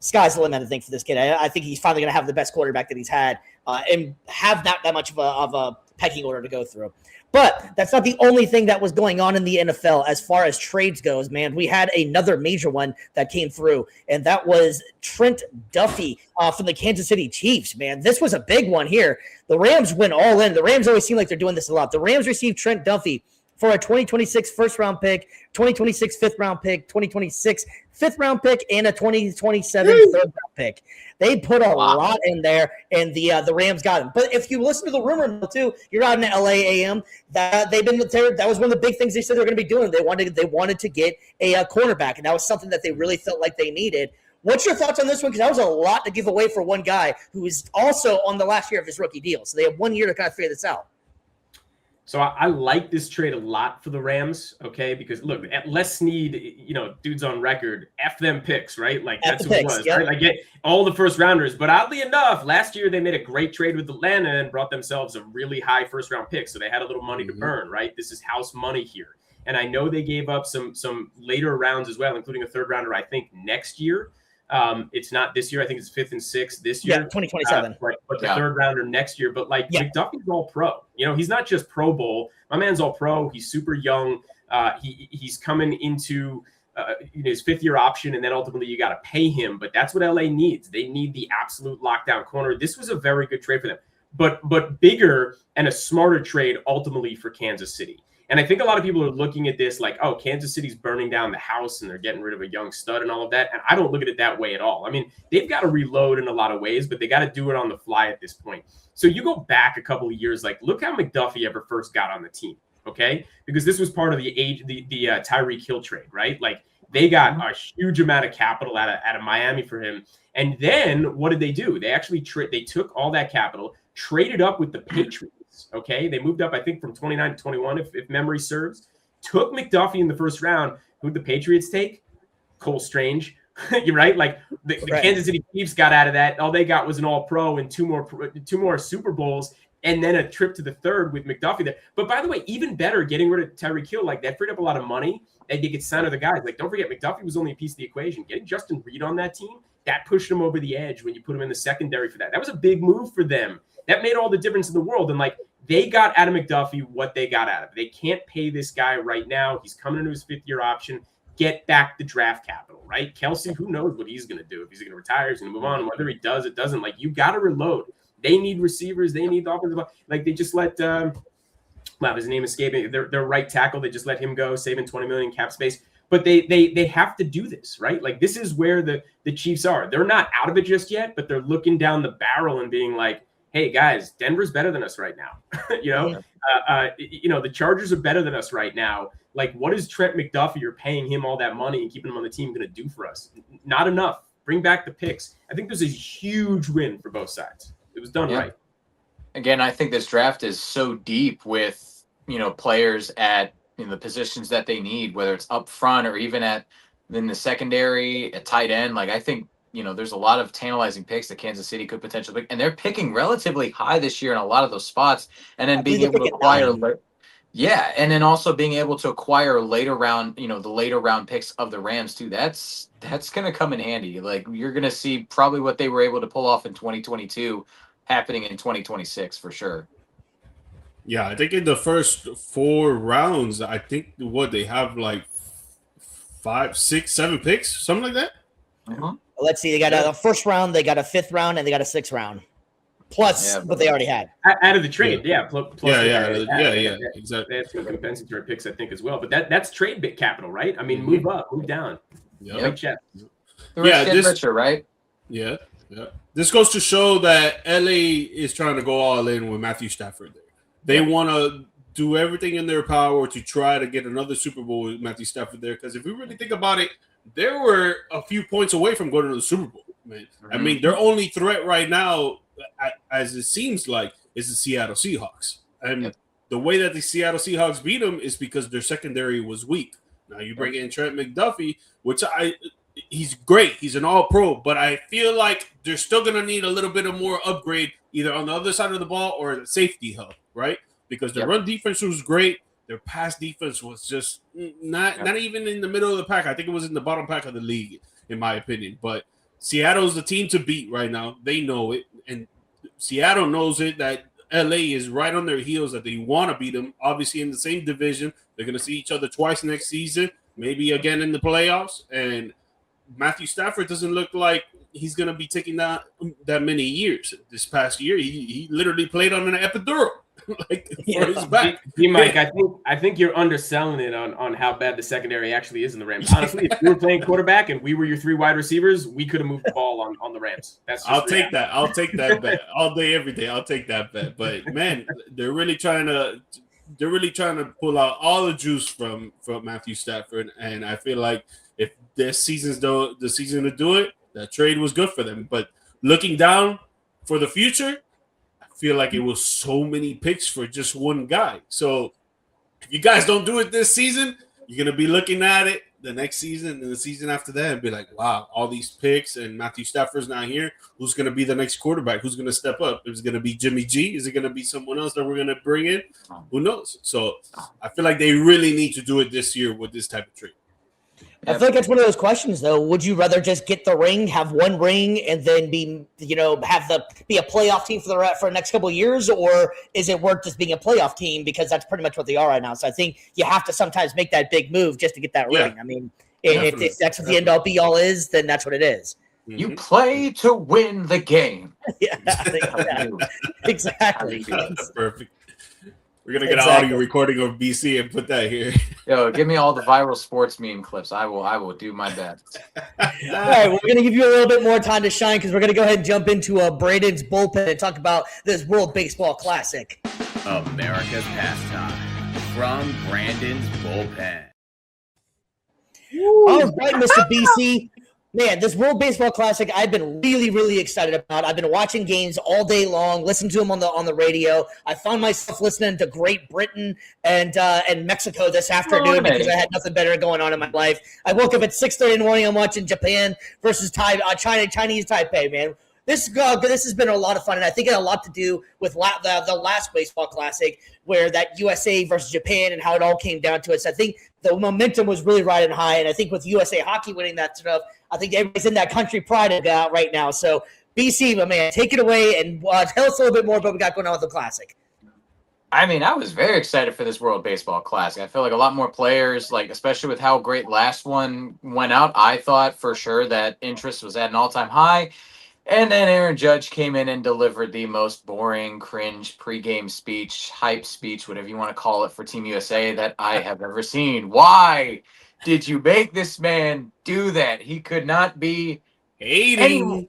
Sky's the limit, I think, for this kid. I think he's finally going to have the best quarterback that he's had and have not that much of a pecking order to go through. But that's not the only thing that was going on in the NFL as far as trades goes, man. We had another major one that came through, and that was Trent Duffy from the Kansas City Chiefs, man. This was a big one here. The Rams went all in. The Rams always seem like they're doing this a lot. The Rams received Trent Duffy for a 2026 first-round pick, 2026 fifth-round pick, 2026 fifth-round pick, and a 2027 third-round pick. They put a lot in there, and the Rams got him. But if you listen to the rumor mill too, you're out in LA AM. That was one of the big things they said they were going to be doing. They wanted to get a cornerback, and that was something that they really felt like they needed. What's your thoughts on this one? Because that was a lot to give away for one guy who is also on the last year of his rookie deal. So they have 1 year to kind of figure this out. So I like this trade a lot for the Rams, okay? Because look, at Les Snead, dude's on record, F them picks, right? Like that's who it was, right? Like get all the first rounders. But oddly enough, last year they made a great trade with Atlanta and brought themselves a really high first round pick. So they had a little money to burn, right? This is house money here. And I know they gave up some later rounds as well, including a third rounder, I think, next year. It's not this year. I think it's 5th and 6th this year. Yeah, 2027. But the third rounder next year. But McDuffie's all pro. He's not just Pro Bowl. My man's all pro. He's super young. He's coming into his 5th year option, and then ultimately you got to pay him. But that's what LA needs. They need the absolute lockdown corner. This was a very good trade for them. But bigger and a smarter trade ultimately for Kansas City. And I think a lot of people are looking at this like, oh, Kansas City's burning down the house and they're getting rid of a young stud and all of that. And I don't look at it that way at all. I mean, they've got to reload in a lot of ways, but they got to do it on the fly at this point. So you go back a couple of years, like look how McDuffie ever first got on the team, okay? Because this was part of the Tyreek Hill trade, right? Like they got a huge amount of capital out of Miami for him. And then what did they do? They actually they took all that capital, traded up with the Patriots. Okay, they moved up, I think, from 29 to 21, if memory serves. Took McDuffie in the first round. Who'd the Patriots take? Cole Strange. You're right. Like the Kansas City Chiefs got out of that. All they got was an All-Pro and two more Super Bowls, and then a trip to the third with McDuffie there. But by the way, even better, getting rid of Tyreek Hill, like that freed up a lot of money. And you could sign other guys. Like don't forget, McDuffie was only a piece of the equation. Getting Justin Reed on that team, that pushed him over the edge when you put him in the secondary for that. That was a big move for them. That made all the difference in the world. And like they got out of McDuffie what they got out of it. They can't pay this guy right now. He's coming into his 5th year option. Get back the draft capital, right? Kelsey, who knows what he's going to do? If he's going to retire, he's going to move on. Whether he does, it doesn't. Like you got to reload. They need receivers. They need the offensive. Like they just let his name escaping. Their right tackle. They just let him go, saving $20 million cap space. But they have to do this, right? Like this is where the Chiefs are. They're not out of it just yet, but they're looking down the barrel and being like, hey guys, Denver's better than us right now. The Chargers are better than us right now. Like, what is Trent McDuffie? You're paying him all that money and keeping him on the team going to do for us? Not enough. Bring back the picks. I think there's a huge win for both sides. It was done right. Again, I think this draft is so deep with players at the positions that they need, whether it's up front or even in the secondary, at tight end. Like I think. There's a lot of tantalizing picks that Kansas City could potentially pick, and they're picking relatively high this year in a lot of those spots, and then being able to acquire, and then also being able to acquire later round, the later round picks of the Rams too. That's going to come in handy. Like you're going to see probably what they were able to pull off in 2022 happening in 2026 for sure. Yeah, I think in the first 4 rounds, I think they have like 5, 6, 7 picks, something like that. Uh-huh. Let's see. They got a first round, they got a 5th round, and they got a 6th round. Plus what they already had. Out of the trade, plus exactly. They had some compensatory picks, I think, as well. But that's trade bit capital, right? I mean, move up, move down. Yep. The rich get richer, right? Yeah. This goes to show that LA is trying to go all in with Matthew Stafford there. They want to do everything in their power to try to get another Super Bowl with Matthew Stafford there. Because if we really think about it, they were a few points away from going to the Super Bowl, man. I mean, their only threat right now, as it seems like, is the Seattle Seahawks. And the way that the Seattle Seahawks beat them is because their secondary was weak. Now you bring in Trent McDuffie, which he's great. He's an all-pro, but I feel like they're still going to need a little bit of more upgrade either on the other side of the ball or the safety hub, right? Because their run defense was great. Their pass defense was just not even in the middle of the pack. I think it was in the bottom pack of the league, in my opinion. But Seattle's the team to beat right now. They know it. And Seattle knows it that LA is right on their heels that they want to beat them. Obviously, in the same division, they're going to see each other twice next season, maybe again in the playoffs. And Matthew Stafford doesn't look like he's going to be taking that many years. This past year, he literally played on an epidural. For his back. Mike, I think you're underselling it on how bad the secondary actually is in the Rams. Honestly, if you were playing quarterback and we were your 3 wide receivers, we could have moved the ball on the Rams. I'll take that bet all day, every day. I'll take that bet. But man, they're really trying to pull out all the juice from Matthew Stafford, and I feel like if this season's the season to do it, that trade was good for them. But looking down for the future, feel like it was so many picks for just one guy. So if you guys don't do it this season, you're going to be looking at it the next season and the season after that and be like, wow, all these picks and Matthew Stafford's not here. Who's going to be the next quarterback? Who's going to step up? Is it going to be Jimmy G? Is it going to be someone else that we're going to bring in? Who knows? So I feel like they really need to do it this year with this type of trade. I feel like that's one of those questions, though. Would you rather just get the ring, have one ring, and then be a playoff team for the next couple of years, or is it worth just being a playoff team because that's pretty much what they are right now? So I think you have to sometimes make that big move just to get that ring. I mean, if that's what the end all be all is, then that's what it is. You play to win the game. Yeah, exactly. That's perfect. We're gonna get an audio recording of BC and put that here. Yo, give me all the viral sports meme clips. I will do my best. All right, we're gonna give you a little bit more time to shine because we're gonna go ahead and jump into Braden's bullpen and talk about this World Baseball Classic. America's pastime from Brandon's bullpen. All right, Mr. BC. Man, this World Baseball Classic, I've been really, really excited about. I've been watching games all day long, listening to them on the radio. I found myself listening to Great Britain and Mexico this afternoon because I had nothing better going on in my life. I woke up at 6:30 in the morning. I'm watching Japan versus Chinese Taipei, man. This has been a lot of fun, and I think it had a lot to do with the last Baseball Classic where that USA versus Japan and how it all came down to it. So I think the momentum was really riding high, and I think with USA Hockey winning that stuff, I think everybody's in that country pride about right now. So, BC, my man, take it away and tell us a little bit more about what we got going on with the Classic. I mean, I was very excited for this World Baseball Classic. I feel like a lot more players, especially with how great last one went out, I thought for sure that interest was at an all-time high. And then Aaron Judge came in and delivered the most boring, cringe pregame speech, hype speech, whatever you want to call it, for Team USA that I have ever seen. Why did you make this man do that? He could not be any more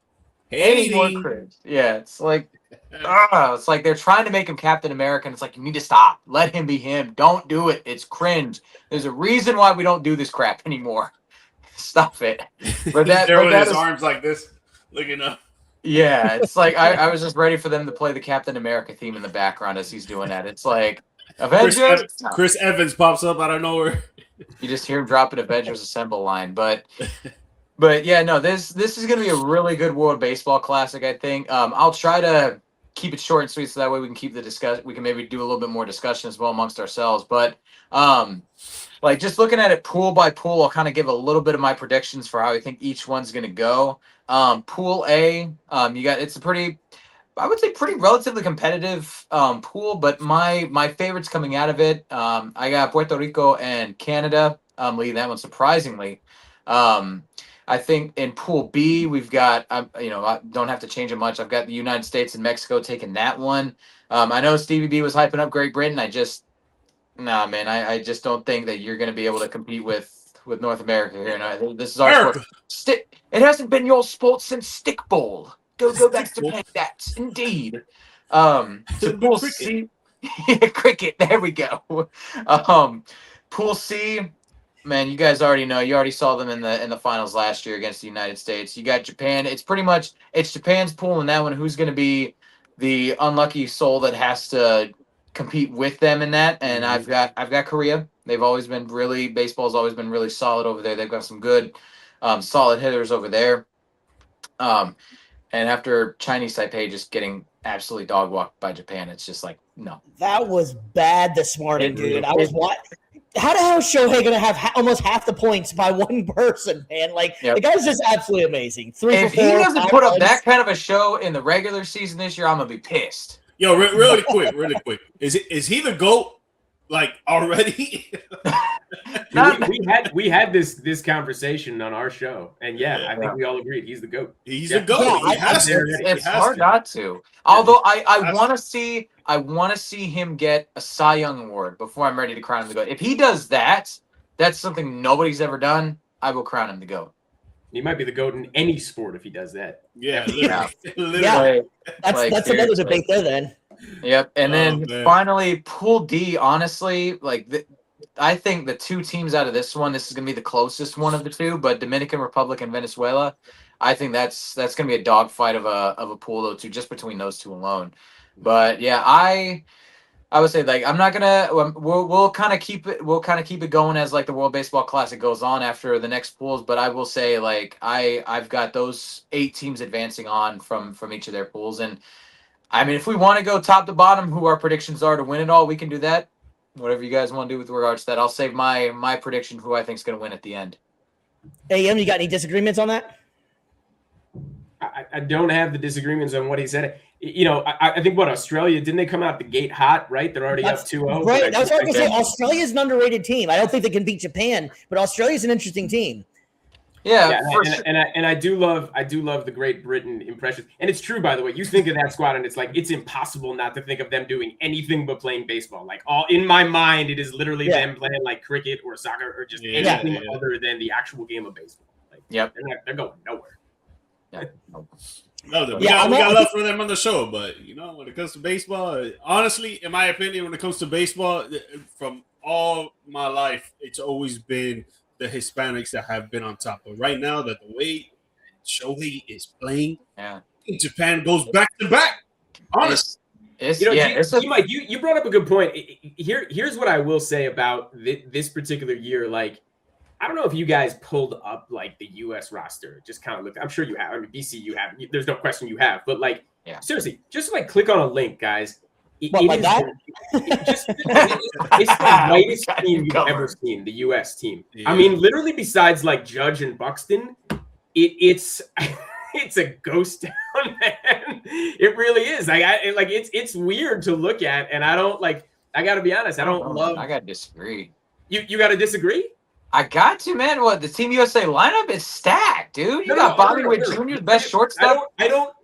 cringe. Yeah, it's like they're trying to make him Captain America, and it's like, you need to stop. Let him be him. Don't do it. It's cringe. There's a reason why we don't do this crap anymore. Stop it. But that, there with his arms like this, looking up. Yeah, it's like I was just ready for them to play the Captain America theme in the background as he's doing that. It's like Avengers. Chris Evans pops up out of nowhere. You just hear him drop an Avengers Assemble line, but yeah, no, this is going to be a really good World Baseball Classic, I think. I'll try to keep it short and sweet so that way we can keep the discussion. We can maybe do a little bit more discussion as well amongst ourselves. But just looking at it pool by pool, I'll kind of give a little bit of my predictions for how I think each one's going to go. Pool A, it's a pretty relatively competitive pool, but my favorites coming out of it, I got Puerto Rico and Canada leading that one surprisingly. I think in Pool B we've got I don't have to change it much. I've got the United States and Mexico taking that one. I know Stevie B was hyping up Great Britain. I just don't think that you're going to be able to compete with North America here. No, this is our sport. It hasn't been your sport since Stick Ball. Go back to playing that. Indeed. So Pool C, cricket. There we go. Pool C, man, you guys already know. You already saw them in the finals last year against the United States. You got Japan. It's Japan's pool in that one. Who's going to be the unlucky soul that has to compete with them in that? And I've got Korea. Baseball's always been really solid over there. They've got some good, solid hitters over there. And after Chinese Taipei just getting absolutely dog walked by Japan, it's just like, no. That was bad this morning, dude. How the hell is Shohei going to have almost half the points by one person, man? The guy's just absolutely amazing. If he doesn't put up that kind of a show in the regular season this year, I'm going to be pissed. Yo, really quick. Is he the GOAT? Like already? we had this conversation on our show, and I think we all agreed he's the GOAT. He's the GOAT. It's hard not to. Although I want to see him get a Cy Young award before I'm ready to crown him the GOAT. If he does that, that's something nobody's ever done. I will crown him the GOAT. He might be the GOAT in any sport if he does that. Yeah, literally. Yeah. That's another debate there then. Yep. And then finally, Pool D, honestly, I think the two teams out of this is going to be the closest one of the two, but Dominican Republic and Venezuela, I think that's going to be a dogfight of a pool, though, too, just between those two alone. But yeah, I would say I'm not gonna. We'll kind of keep it going as the World Baseball Classic goes on after the next pools. But I will say I've got those 8 teams advancing on from each of their pools, and I mean if we want to go top to bottom, who our predictions are to win it all, we can do that. Whatever you guys want to do with regards to that, I'll save my prediction who I think is going to win at the end. AM, you got any disagreements on that? I don't have the disagreements on what he said. I think Australia, didn't they come out the gate hot, right? They're already up 2-0. Right. That's what I was going to say. Australia's an underrated team. I don't think they can beat Japan, but Australia's an interesting team. Yeah, and I do love the Great Britain impressions. And it's true, by the way. You think of that squad, and it's impossible not to think of them doing anything but playing baseball. All in my mind, it is literally them playing cricket or soccer or just anything other than the actual game of baseball. They're going nowhere. Yeah. We got love for them on the show, but when it comes to baseball, honestly, in my opinion, when it comes to baseball, from all my life, it's always been the Hispanics that have been on top. But right now, that the way Shohei is playing, Japan goes back to back. Honestly, Mike, you brought up a good point. Here's what I will say about this particular year. I don't know if you guys pulled up the U.S. roster. Just kind of look. I'm sure you have. I mean, BC, you have. There's no question you have. But seriously, just click on a link, guys. It's the whitest team you've ever seen. The U.S. team. Yeah. I mean, literally, besides Judge and Buxton, it's a ghost town, man. It really is. It's weird to look at, and I don't I got to be honest. I got to disagree. You got to disagree? I got to, man. What, the Team USA lineup is stacked, dude. You got Bobby Witt Jr., best shortstop. I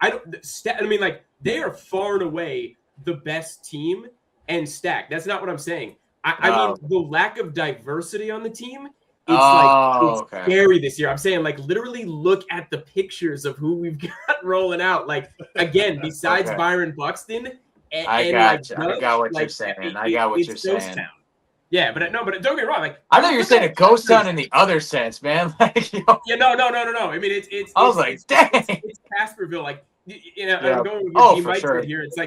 mean, they are far and away the best team and stacked. That's not what I'm saying. I mean, the lack of diversity on the team, it's scary this year. I'm saying, literally look at the pictures of who we've got rolling out. Again, besides Byron Buxton. I got what you're saying. I got what you're saying. Yeah, but don't get me wrong. I thought you were saying a ghost town in the other sense, man. No. I mean, it's. I was dang. It's Casperville, I'm going with Team Mike right here. It's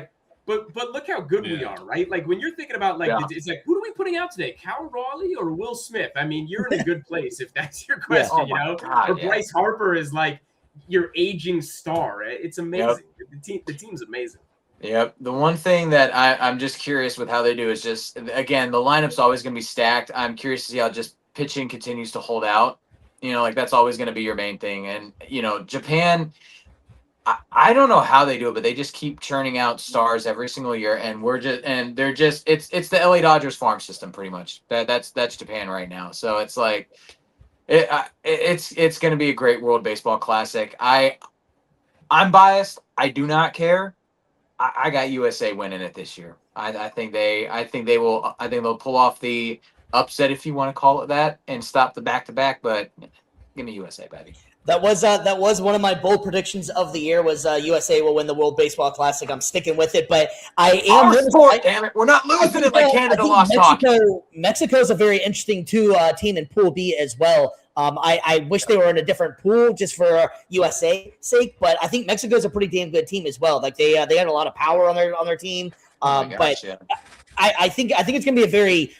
but look how good we are, right? When you're thinking about it's who are we putting out today? Cal Raleigh or Will Smith? I mean, you're in a good place if that's your question, or Bryce Harper is your aging star. It's amazing. Yep. The team's amazing. Yep. The one thing that I'm just curious with how they do is just, again, the lineup's always going to be stacked. I'm curious to see how just pitching continues to hold out. That's always going to be your main thing. And, Japan, I don't know how they do it, but they just keep churning out stars every single year. And it's the LA Dodgers farm system pretty much. That's Japan right now. So it's it's going to be a great World Baseball Classic. I'm biased. I do not care. I got USA winning it this year. I think they'll pull off the upset, if you want to call it that, and stop the back-to-back. But give me USA, baby. That was one of my bold predictions of the year. Was USA will win the World Baseball Classic. I'm sticking with it, but I am. Damn it, we're not losing it like Canada lost hockey. Mexico's a very interesting team in Pool B as well. I wish they were in a different pool just for USA sake, but I think Mexico's a pretty damn good team as well. They had a lot of power on their team. I think it's gonna be a very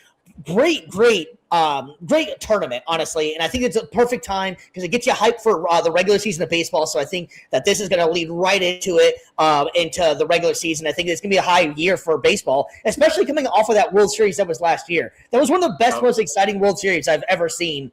great tournament, honestly, and I think it's a perfect time because it gets you hyped for the regular season of baseball. So I think that this is going to lead right into it, into the regular season. I think it's going to be a high year for baseball, especially coming off of that World Series that was last year. That was one of the best, most exciting World Series I've ever seen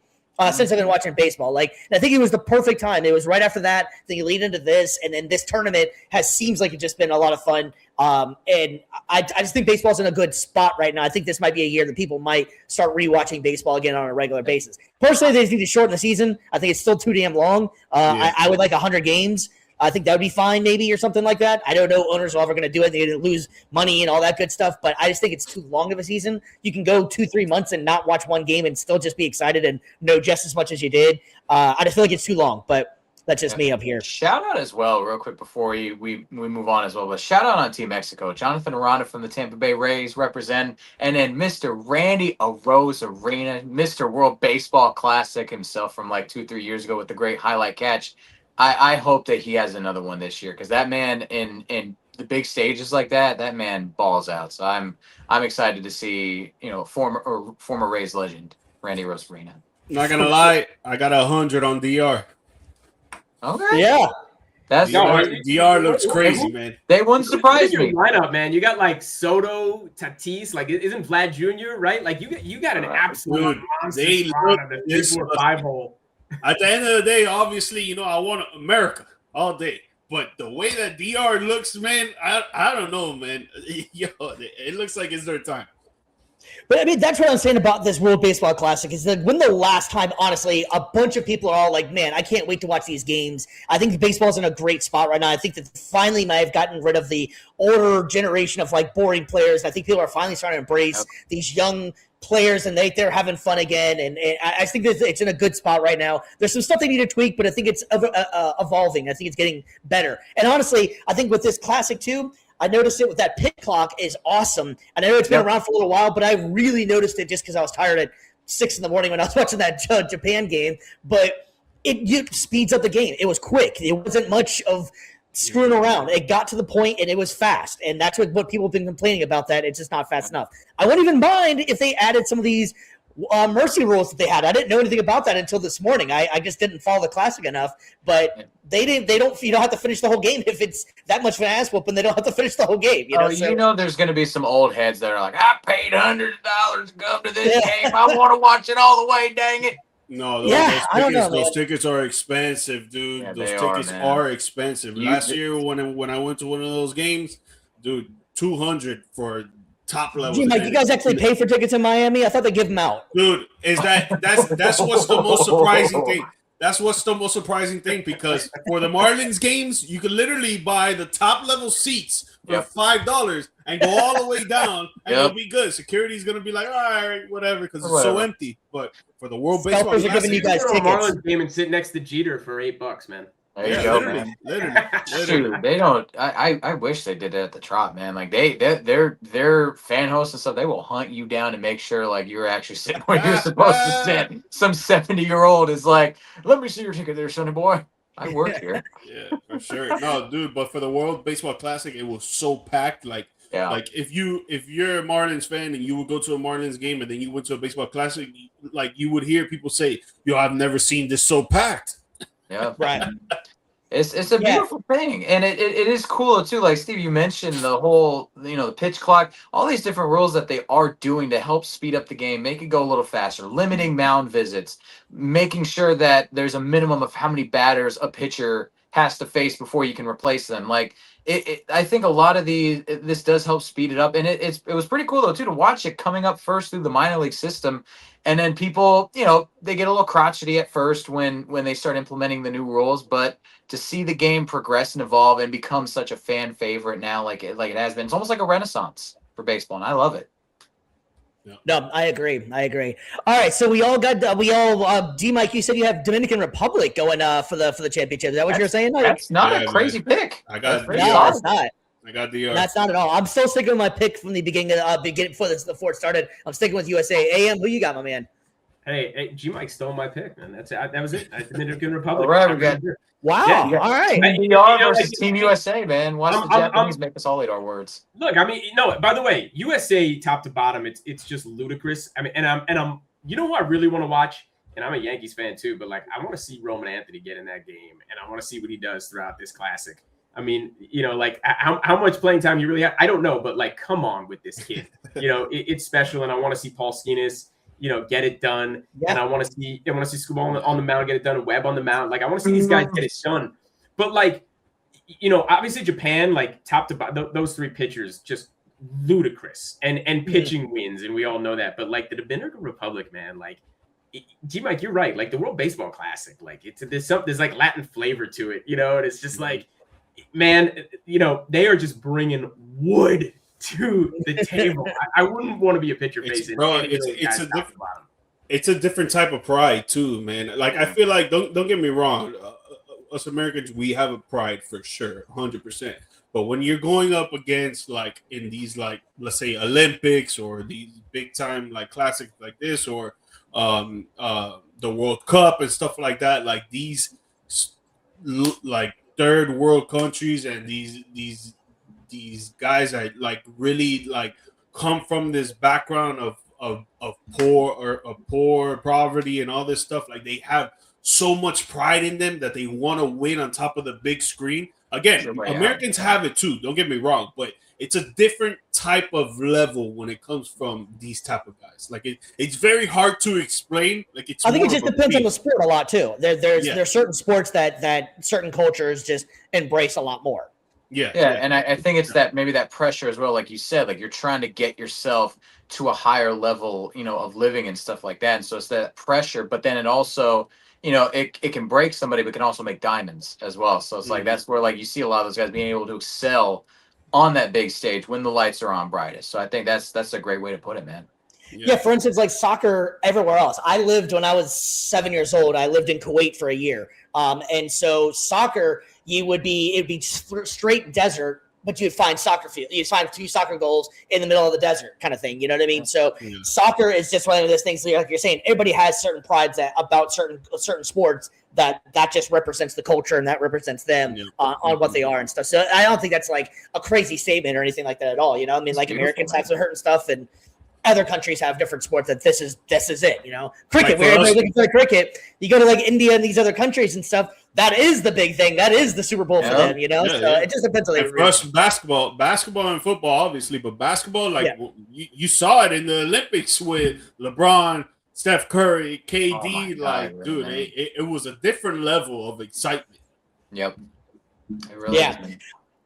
since I've been watching baseball. Like, and I think it was the perfect time. It was right after that. Then you lead into this, and then this tournament seems like it's just been a lot of fun. And I just think baseball's in a good spot right now. I think this might be a year that people might start rewatching baseball again on a regular basis. Personally, they just need to shorten the season. I think it's still too damn long. I would like 100 games. I think that would be fine, maybe, or something like that. I don't know owners are ever going to do it. They're going to lose money and all that good stuff, but I just think it's too long of a season. You can go 2-3 months and not watch one game and still just be excited and know just as much as you did. I just feel like it's too long, but that's just me up here. Shout out as well, real quick, before we move on as well, but shout out on Team Mexico. Jonathan Aranda from the Tampa Bay Rays represent, and then Mr. Randy Arozarena, Mr. World Baseball Classic himself from like 2-3 years ago with the great highlight catch. I hope that he has another one this year, because that man in the big stages like that man balls out. So I'm excited to see, former Rays legend Randy Arozarena. Not gonna lie, I got 100 on DR. Okay. Yeah. That's DR looks crazy, man. They wouldn't surprise me. Lineup, man. You got like Soto, Tatis, like isn't Vlad Jr., right? Like you got an absolute monster spot on the 3-4-5 hole. At the end of the day, obviously, I want America all day. But the way that DR looks, man, I don't know, man. It looks like it's their time. But I mean, that's what I'm saying about this World Baseball Classic is that when the last time, honestly, a bunch of people are all like, man, I can't wait to watch these games. I think baseball's in a great spot right now. I think that finally might have gotten rid of the older generation of like boring players. I think people are finally starting to embrace these young players, and they're having fun again. And I think that it's in a good spot right now. There's some stuff they need to tweak, but I think it's evolving. I think it's getting better. And honestly, I think with this Classic too, I noticed it with that pit clock is awesome. And I know it's been around for a little while, but I really noticed it just because I was tired at 6 a.m. when I was watching that Japan game. But it speeds up the game. It was quick. It wasn't much of screwing around. It got to the point, and it was fast. And that's what people have been complaining about, that it's just not fast enough. I wouldn't even mind if they added some of these mercy rules that they had. I didn't know anything about that until this morning. I just didn't follow the Classic enough, but you don't have to finish the whole game if it's that much of an ass whooping. They don't have to finish the whole game. There's going to be some old heads that are like, I paid $100 to come to this game. I want to watch it all the way. Dang it! No, those tickets are expensive, dude. Yeah, those tickets are expensive. Last year when I went to one of those games, dude, $200 for top level. Mike, you guys actually pay for tickets in Miami? I thought they give them out. Dude, that's what's the most surprising thing. That's what's the most surprising thing, because for the Marlins games, you can literally buy the top level seats for $5 and go all the way down, and it'll be good. Security's gonna be like, all right, whatever, because it's so empty. But for the World Baseball Classic, giving you guys tickets. Marlins game and sit next to Jeter for $8, man. There you go, man. Literally. Shoot, they don't. I wish they did it at the Trop, man. Like their fan hosts and stuff, they will hunt you down and make sure like you're actually sitting where you're supposed to sit. Some 70-year-old is like, let me see your ticket there, sonny boy. I work here. Yeah, for sure. No, dude, but for the World Baseball Classic, it was so packed. Like if you're a Marlins fan and you would go to a Marlins game and then you went to a baseball classic, like you would hear people say, "Yo, I've never seen this so packed." Yeah, right. It's a beautiful thing, and it is cool too. Like Steve, you mentioned the whole the pitch clock, all these different rules that they are doing to help speed up the game, make it go a little faster, limiting mound visits, making sure that there's a minimum of how many batters a pitcher has to face before you can replace them. Like I think a lot of this does help speed it up, and it was pretty cool though too to watch it coming up first through the minor league system. And then people, they get a little crotchety at first when they start implementing the new rules, but to see the game progress and evolve and become such a fan favorite now, like it has been, it's almost like a renaissance for baseball, and I love it. No, I agree. All right, so we all D Mike, you said you have Dominican Republic going for the championship. Is that what you're saying? That's not a crazy pick. I got it's not. I got DR. That's not at all. I'm still sticking with my pick from the beginning before it started. I'm sticking with USA. AM, who you got, my man? Hey, G Mike stole my pick, man. That was it. Dominican Republic. All right, we got. Wow. All right. DR versus Team USA, man. Watch the Japanese make us all eat our words. Look, I mean, by the way, USA top to bottom, it's just ludicrous. I mean, and I'm you know who I really want to watch? And I'm a Yankees fan too, but like I want to see Roman Anthony get in that game, and I want to see what he does throughout this Classic. I mean, like how much playing time you really have, I don't know, but like, come on with this kid. It's special, and I want to see Paul Skenes. get it done. Yeah. And I want to see Skubal on the mound get it done, and Webb on the mound. Like I want to see these guys get it done. But like, obviously Japan, like top to bottom, those three pitchers just ludicrous, and pitching wins, and we all know that. But like the Dominican Republic, man, like G-Mike, you're right. Like the World Baseball Classic, like there's like Latin flavor to it, and it's just like, man, they are just bringing wood to the table. I wouldn't want to be a pitcher facing. It's a different type of pride too, man. Like I feel like don't get me wrong, us Americans, we have a pride for sure, 100%. But when you're going up against like in these like let's say Olympics or these big time like classics like this or the World Cup and stuff like that, like these like third world countries and these guys that like really like come from this background of poor poverty and all this stuff, like they have so much pride in them that they want to win on top of the big screen. Again, Americans have it too, don't get me wrong, but it's a different type of level when it comes from these type of guys. Like it's very hard to explain. Like I think it just depends on the sport a lot too. There's certain sports that certain cultures just embrace a lot more. Yeah. And I think it's that maybe that pressure as well, like you said, like you're trying to get yourself to a higher level, of living and stuff like that. And so it's that pressure, but then it also, it can break somebody, but can also make diamonds as well. So it's like that's where like you see a lot of those guys being able to excel on that big stage when the lights are on brightest. So I think that's a great way to put it, man. Yeah, for instance, like soccer everywhere else. I lived when I was 7 years old. I lived in Kuwait for a year. And so soccer, it'd be straight desert, but you'd find soccer field. You'd find 2 soccer goals in the middle of the desert kind of thing. You know what I mean? So soccer is just one of those things, like you're saying, everybody has certain prides about certain sports that just represents the culture and that represents them on what they are and stuff. So I don't think that's like a crazy statement or anything like that at all. I mean, like Americans have certain stuff and other countries have different sports that this is it, Cricket, we're looking for cricket. You go to like India and these other countries and stuff, that is the big thing. That is the Super Bowl for them, So it just depends on the for us, basketball and football, obviously, but basketball, like you saw it in the Olympics with LeBron, Steph Curry, KD, dude, it was a different level of excitement. Yep. It really is.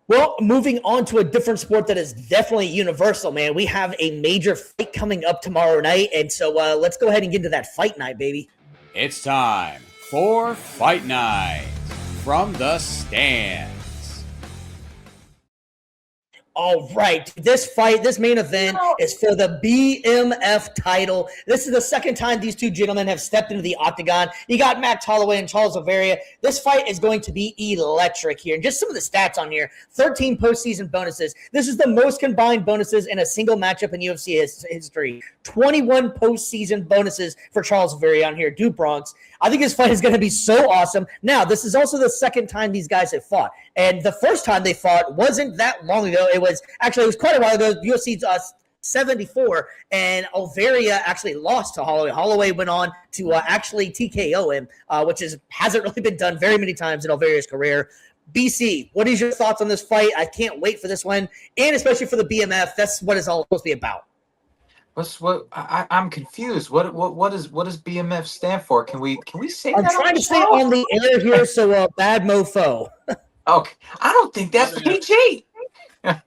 Well, moving on to a different sport that is definitely universal, man. We have a major fight coming up tomorrow night, and so let's go ahead and get into that fight night, baby. It's time for Fight Night from the stands. All right, this main event is for the BMF title. This is the second time these two gentlemen have stepped into the octagon. You got Max Holloway and Charles Oliveira. This fight is going to be electric here. And just some of the stats on here, 13 postseason bonuses. This is the most combined bonuses in a single matchup in UFC history. 21 postseason bonuses for Charles Oliveira on here. Dude Bronx. I think this fight is going to be so awesome. Now, this is also the second time these guys have fought. And the first time they fought wasn't that long ago. It was quite a while ago. UFC 74, and Oliveira actually lost to Holloway. Holloway went on to actually TKO him, which hasn't really been done very many times in Oliveira's career. BC, what is your thoughts on this fight? I can't wait for this one, and especially for the BMF. That's what it's all supposed to be about. I'm confused. What does BMF stand for? Can we say I'm that? I'm trying to stay on the air here, so bad mofo. Okay, I don't think that's PG. I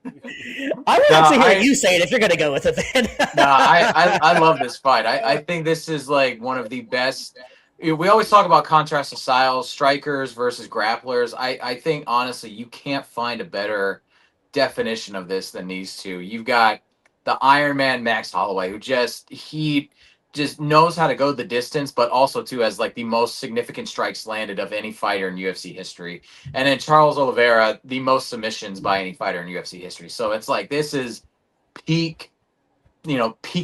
would actually hear you say it if you're going to go with it. Then. I love this fight. I think this is like one of the best. We always talk about contrast of styles, strikers versus grapplers. I think honestly, you can't find a better definition of this than these two. You've got the Iron Man Max Holloway, who just knows how to go the distance, but also too has like the most significant strikes landed of any fighter in UFC history. And then Charles Oliveira, the most submissions by any fighter in UFC history. So it's like this is peak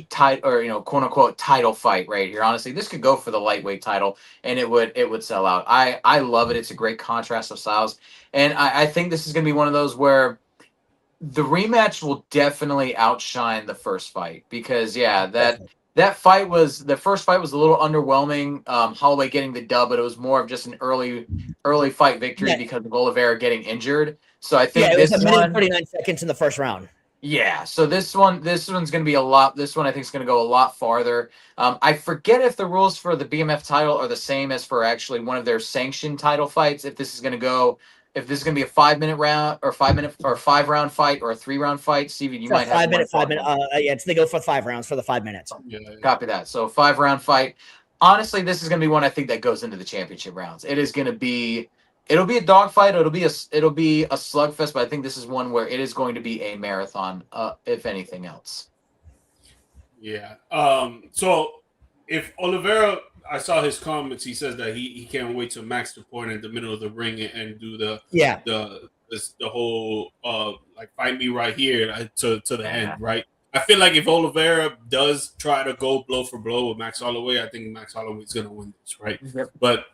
title, or quote unquote title fight right here. Honestly, this could go for the lightweight title and it would sell out. I love it. It's a great contrast of styles. And I think this is gonna be one of those where the rematch will definitely outshine the first fight, because that fight was the first fight was a little underwhelming. Holloway getting the dub, but it was more of just an early fight victory because of Oliveira getting injured. So I think it this was a minute and 39 seconds in the first round. Yeah, so this one's going to be a lot. This one I think is going to go a lot farther. I forget if the rules for the BMF title are the same as for actually one of their sanctioned title fights. If this is going to be a 5-minute round or 5-minute or 5-round fight or a 3-round fight. Stevie, you might have 5 minute. Yeah, they go for 5 rounds for the 5 minutes. Yeah. Copy that. So 5-round fight. Honestly, this is going to be one I think that goes into the championship rounds. It is going to be. It'll be a dogfight. It'll be a slugfest. But I think this is one where it is going to be a marathon, if anything else. Yeah. So if Oliveira, I saw his comments. He says that he can't wait to max the point in the middle of the ring and do the whole like fight me right here to the end, right? I feel like if Oliveira does try to go blow for blow with Max Holloway, I think Max Holloway is going to win this, right? Yep. But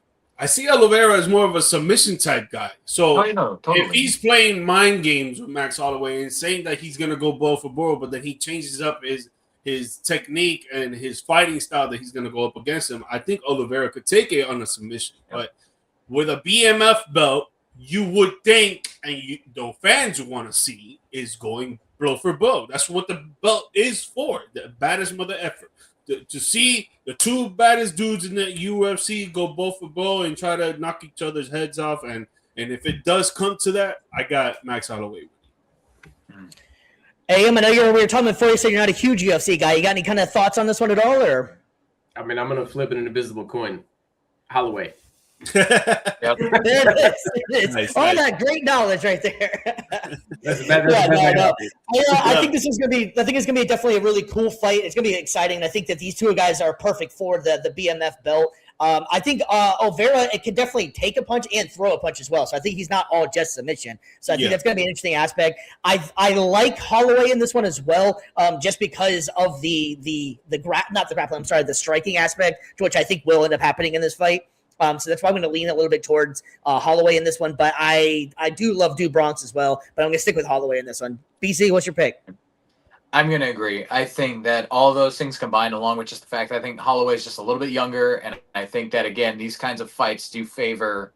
I see Oliveira as more of a submission type guy. So totally. if he's playing mind games with Max Holloway and saying that he's going to go blow for blow, but then he changes up his technique and his fighting style that he's going to go up against him, I think Oliveira could take it on a submission. Yep. But with a BMF belt, you would think, and the fans want to see, is going blow for blow. That's what the belt is for, the baddest mother effort. To see the two baddest dudes in the UFC go blow for blow and try to knock each other's heads off. And if it does come to that, I got Max Holloway. AM, I know we were talking before, you said you're not a huge UFC guy. You got any kind of thoughts on this one at all? Or I mean, I'm going to flip an invisible coin. Holloway. Yep. There it is. Nice, all that great knowledge right there. I think this is going to be. I think it's going to be definitely a really cool fight. It's going to be exciting. I think that these two guys are perfect for the BMF belt. I think Oliveira, it can definitely take a punch and throw a punch as well. So I think he's not all just submission. So I think that's going to be an interesting aspect. I like Holloway in this one as well, just because of the striking aspect, to which I think will end up happening in this fight. So that's why I'm going to lean a little bit towards Holloway in this one. But I do love Du Bronx as well. But I'm going to stick with Holloway in this one. BC, what's your pick? I'm going to agree. I think that all those things combined, along with just the fact that I think Holloway is just a little bit younger. And I think that, again, these kinds of fights do favor,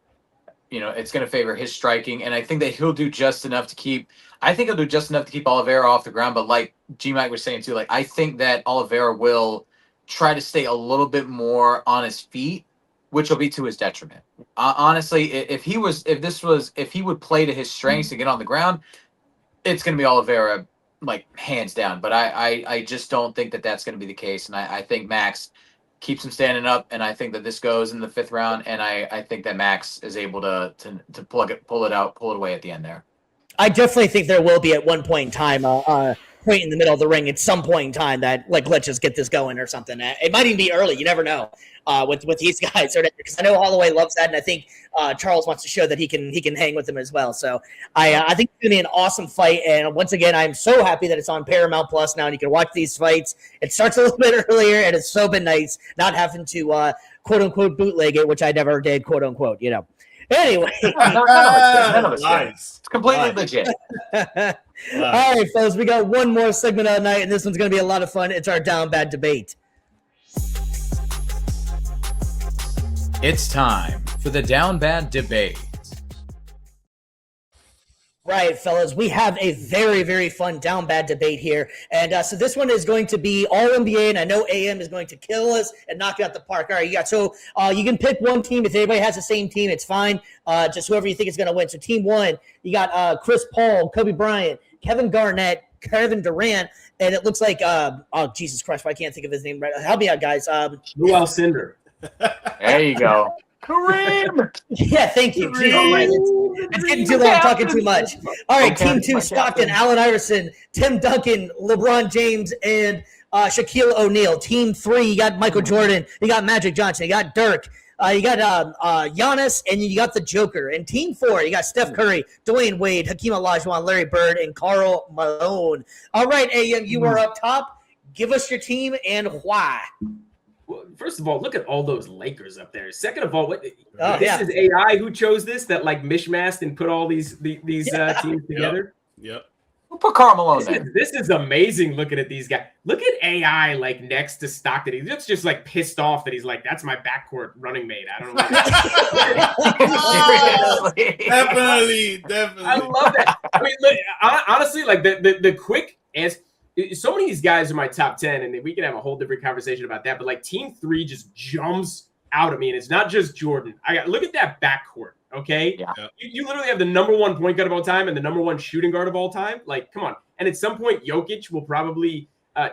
it's going to favor his striking. And I think that he'll do just enough to keep Oliveira off the ground. But like G-Mac was saying too, I think that Oliveira will try to stay a little bit more on his feet, which will be to his detriment. Honestly, if he would play to his strengths to get on the ground, it's going to be Oliveira, hands down. But I just don't think that that's going to be the case. And I think Max keeps him standing up. And I think that this goes in the 5th round. And I think that Max is able to pull it away at the end there. I definitely think there will be at one point in time point in the middle of the ring at some point in time that let's just get this going or something. It might even be early. You never know with these guys, because I know Holloway loves that, and I think Charles wants to show that he can hang with him as well. So I think it's going to be an awesome fight. And once again, I'm so happy that it's on Paramount Plus now, and you can watch these fights. It starts a little bit earlier, and it's so been nice not having to quote unquote bootleg it, which I never did, quote unquote. Anyway, none of us did. It's completely legit. All right, fellas, we got one more segment of the night, and this one's going to be a lot of fun. It's our Down Bad debate. It's time for the Down Bad debate. Right, fellas, we have a very, very fun Down Bad debate here. And so this one is going to be all NBA, and I know AM is going to kill us and knock it out the park. All right, you can pick one team. If anybody has the same team, it's fine. Just whoever you think is going to win. So team one, you got Chris Paul, Kobe Bryant, Kevin Garnett, Kevin Durant, and it looks like, Jesus Christ, I can't think of his name right. Help me out, guys. Joel Cinder. There you go. Kareem. Yeah, thank you. It's getting too late. I'm talking too much. All right, team two, Stockton, Allen Iverson, Tim Duncan, LeBron James, and Shaquille O'Neal. Team three, you got Michael Jordan, you got Magic Johnson, you got Dirk, you got Giannis, and you got the Joker. And team four, you got Steph Curry, Dwayne Wade, Hakeem Olajuwon, Larry Bird, and Karl Malone. All right, AM, you are up top. Give us your team and why. Well, first of all, look at all those Lakers up there. Second of all, is AI who chose this, that mishmashed and put all these teams together? Yep. We'll put Karl Malone there. This is amazing looking at these guys. Look at AI next to Stockton. He looks just pissed off that he's that's my backcourt running mate. I don't know. Definitely. I love that. I mean, look, honestly, the quick As so many of these guys are my top 10, and we can have a whole different conversation about that. But like team 3 just jumps out at me, and it's not just Jordan. Look at that backcourt. Okay, Yeah. You literally have the number 1 point guard of all time and the number 1 shooting guard of all time. Like, come on. And at some point, Jokic will probably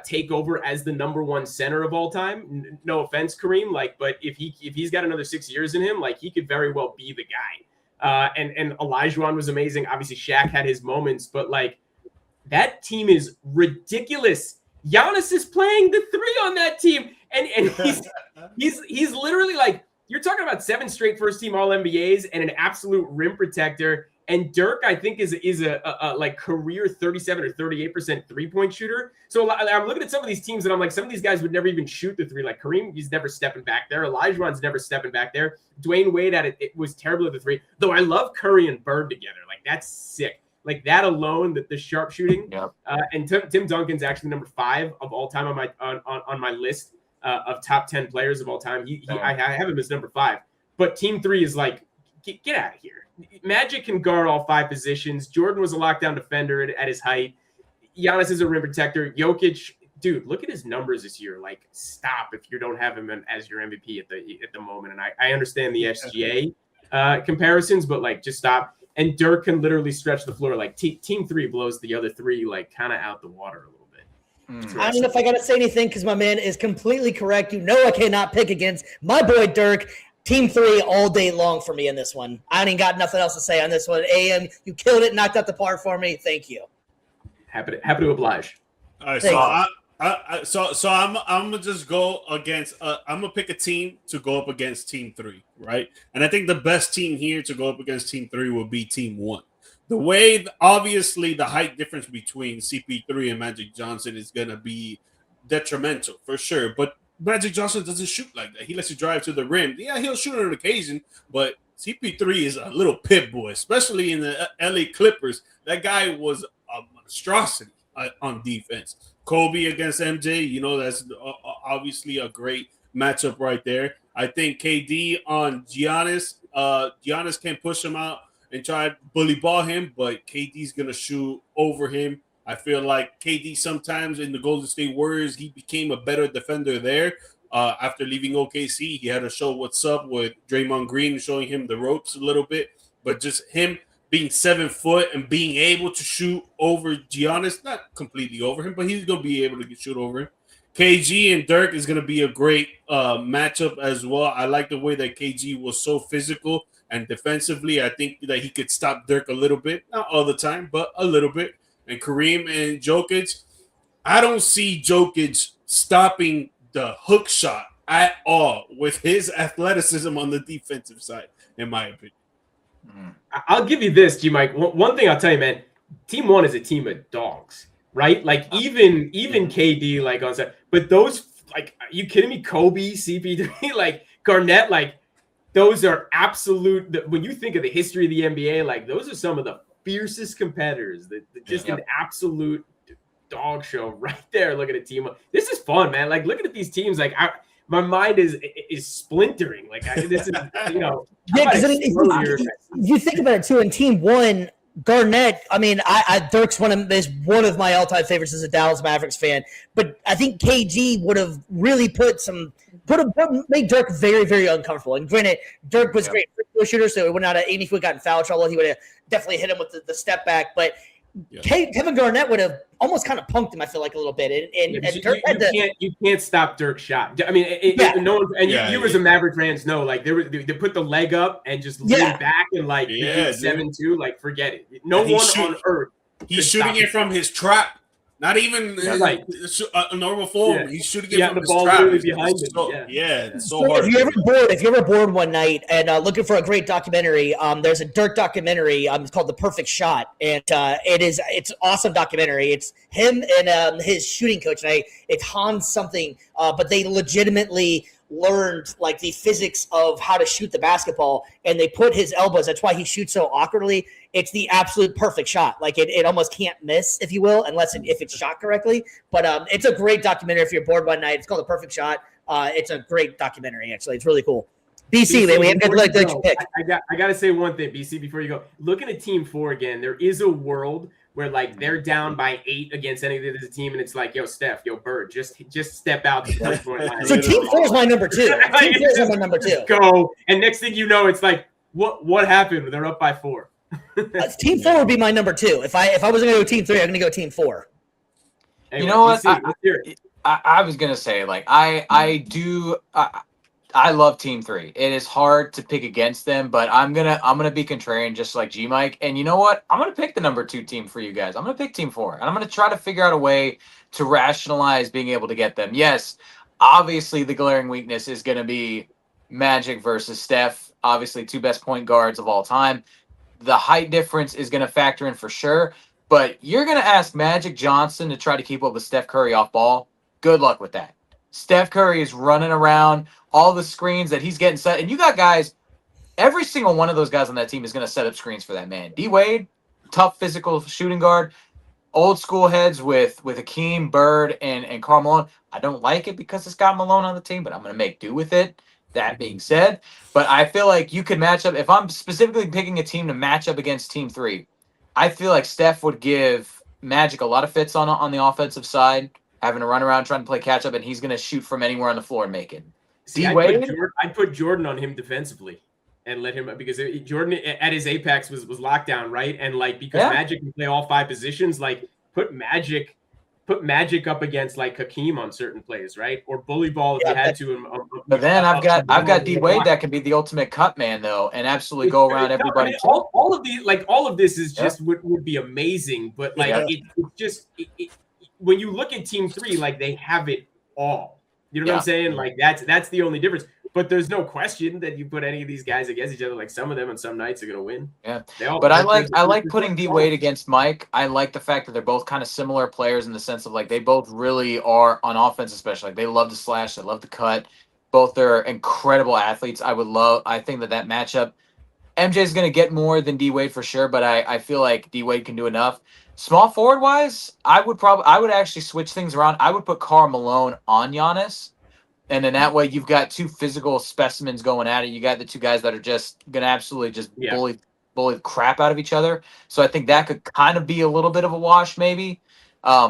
take over as the number 1 center of all time. No offense, Kareem. Like, but if he's got another 6 years in him, like he could very well be the guy. And Olajuwon was amazing. Obviously, Shaq had his moments, but like that team is ridiculous. Giannis is playing the 3 on that team, and he's literally like, you're talking about 7 straight first-team All-NBAs and an absolute rim protector. And Dirk, I think, is a like career 37 or 38% three-point shooter. So I'm looking at some of these teams, and I'm like, some of these guys would never even shoot the 3. Like Kareem, he's never stepping back there. Olajuwon's never stepping back there. Dwayne Wade it was terrible at the 3. Though I love Curry and Bird together. Like that's sick. Like that alone, the sharpshooting. Yep. And Tim Duncan's actually number 5 of all time on my list of top 10 players of all time. I have him as number 5. But team 3 is like, get out of here. Magic can guard all 5 positions. Jordan was a lockdown defender at his height. Giannis is a rim protector. Jokic, dude, look at his numbers this year. Like, stop if you don't have him as your MVP at the moment. And I understand the SGA comparisons, but like, just stop. And Dirk can literally stretch the floor. Like team 3 blows the other 3 like kind of out the water a little bit. I don't know if I got to say anything because my man is completely correct. You know I cannot pick against my boy Dirk. Team 3 all day long for me in this one. I ain't got nothing else to say on this one. AM, you killed it, knocked out the park for me. Thank you. Happy to oblige. All right, so I'm gonna just go against. I'm gonna pick a team to go up against Team 3, right? And I think the best team here to go up against Team 3 will be Team 1. The way, obviously, the height difference between CP3 and Magic Johnson is gonna be detrimental for sure, but Magic Johnson doesn't shoot like that. He lets you drive to the rim. Yeah, he'll shoot on occasion, but CP3 is a little pit boy, especially in the LA Clippers. That guy was a monstrosity on defense. Kobe against MJ, you know, that's obviously a great matchup right there. I think KD on Giannis. Giannis can push him out and try to bully ball him, but KD's going to shoot over him. I feel like KD sometimes in the Golden State Warriors, he became a better defender there. After leaving OKC, he had to show what's up with Draymond Green showing him the ropes a little bit. But just him being 7 foot and being able to shoot over Giannis, not completely over him, but he's going to be able to shoot over him. KG and Dirk is going to be a great matchup as well. I like the way that KG was so physical and defensively. I think that he could stop Dirk a little bit. Not all the time, but a little bit. And Kareem and Jokic, I don't see Jokic stopping the hook shot at all with his athleticism on the defensive side, in my opinion. I'll give you this, G-Mike. One thing I'll tell you, man, Team 1 is a team of dogs, right? Like even KD, like on set, but those, like, are you kidding me? Kobe, CP3, like Garnett, like those are absolute. When you think of the history of the NBA, like those are some of the fiercest competitors. Just an absolute dog show right there. Look at a team. This is fun, man. Like looking at these teams, like my mind is splintering. Like this is, you know. Yeah, because you think about it too. In Team 1, Garnett. I mean, Dirk's one of my all-time favorites as a Dallas Mavericks fan. But I think KG would have really made Dirk very, very uncomfortable. And granted, Dirk was great free shooter, so it would not have, even if we got in foul trouble, he would have definitely hit him with the step back. But Kevin Garnett would have almost kind of punked him, I feel like, a little bit. And Dirk you can't stop Dirk's shot. I mean, no one, and you as a Maverick fans know, like they put the leg up and just lean back and like 7-2, like forget it. No one on earth. He's shooting it from his trap. Not even a normal form. He's shooting it from the his ball trap. really behind him. It's so hard. If you're ever bored one night and looking for a great documentary, there's a Dirk documentary. It's called The Perfect Shot, and it's an awesome documentary. It's him and his shooting coach. And it's Hans something, but they legitimately learned like the physics of how to shoot the basketball, and they put his elbows. That's why he shoots so awkwardly. It's the absolute perfect shot. Like it almost can't miss, if you will, if it's shot correctly. But it's a great documentary if you're bored one night. It's called The Perfect Shot. It's a great documentary, actually. It's really cool. BC, man, we have to let you pick. I got to say one thing, BC, before you go. Looking at Team 4 again, there is a world where like they're down by 8 against any other team, and it's like, yo, Steph, yo, Bird, just step out to the 3-point line. So team 4 is my number 2. Team 4 is my number 2. Go, and next thing you know, it's like, what happened? They're up by 4. Team 4 would be my number 2. If I wasn't going to go team 3, I'm going to go team 4. Anyway, you know what? DC, I was gonna say, like, I love Team 3. It is hard to pick against them, but I'm gonna be contrarian, just like G Mike. And you know what? I'm gonna pick the number 2 team for you guys. I'm gonna pick Team 4, and I'm gonna try to figure out a way to rationalize being able to get them. Yes, obviously the glaring weakness is gonna be Magic versus Steph. Obviously, 2 best point guards of all time. The height difference is gonna factor in for sure. But you're gonna ask Magic Johnson to try to keep up with Steph Curry off ball. Good luck with that. Steph Curry is running around, all the screens that he's getting set. And you got guys, every single one of those guys on that team is going to set up screens for that man. D-Wade, tough physical shooting guard. Old school heads with Hakeem, Bird, and Karl Malone. I don't like it because it's got Malone on the team, but I'm going to make do with it. That being said, but I feel like you could match up. If I'm specifically picking a team to match up against Team 3, I feel like Steph would give Magic a lot of fits on the offensive side, having to run around trying to play catch up, and he's going to shoot from anywhere on the floor and make it. See, I'd put Jordan on him defensively and let him, because Jordan at his apex was lockdown, right? And like, because Magic can play all 5 positions, like put Magic up against like Hakeem on certain plays, right? Or bully ball if you had to. But then I've got D-Wade that can be the ultimate cut man though, and absolutely go around everybody. All of this is just would be amazing, but like it when you look at Team 3, like they have it all. You know what I'm saying? Like that's the only difference. But there's no question that you put any of these guys against each other. Like some of them on some nights are gonna win. Yeah. But I like putting D-Wade against Mike. I like the fact that they're both kind of similar players in the sense of like they both really are on offense, especially like they love to slash, they love to cut. Both are incredible athletes. I think that matchup. MJ is gonna get more than D-Wade for sure, but I feel like D-Wade can do enough. Small forward wise, I would actually switch things around. I would put Karl Malone on Giannis, and then that way you've got 2 physical specimens going at it. You got the 2 guys that are just gonna absolutely just bully the crap out of each other. So I think that could kind of be a little bit of a wash, maybe. I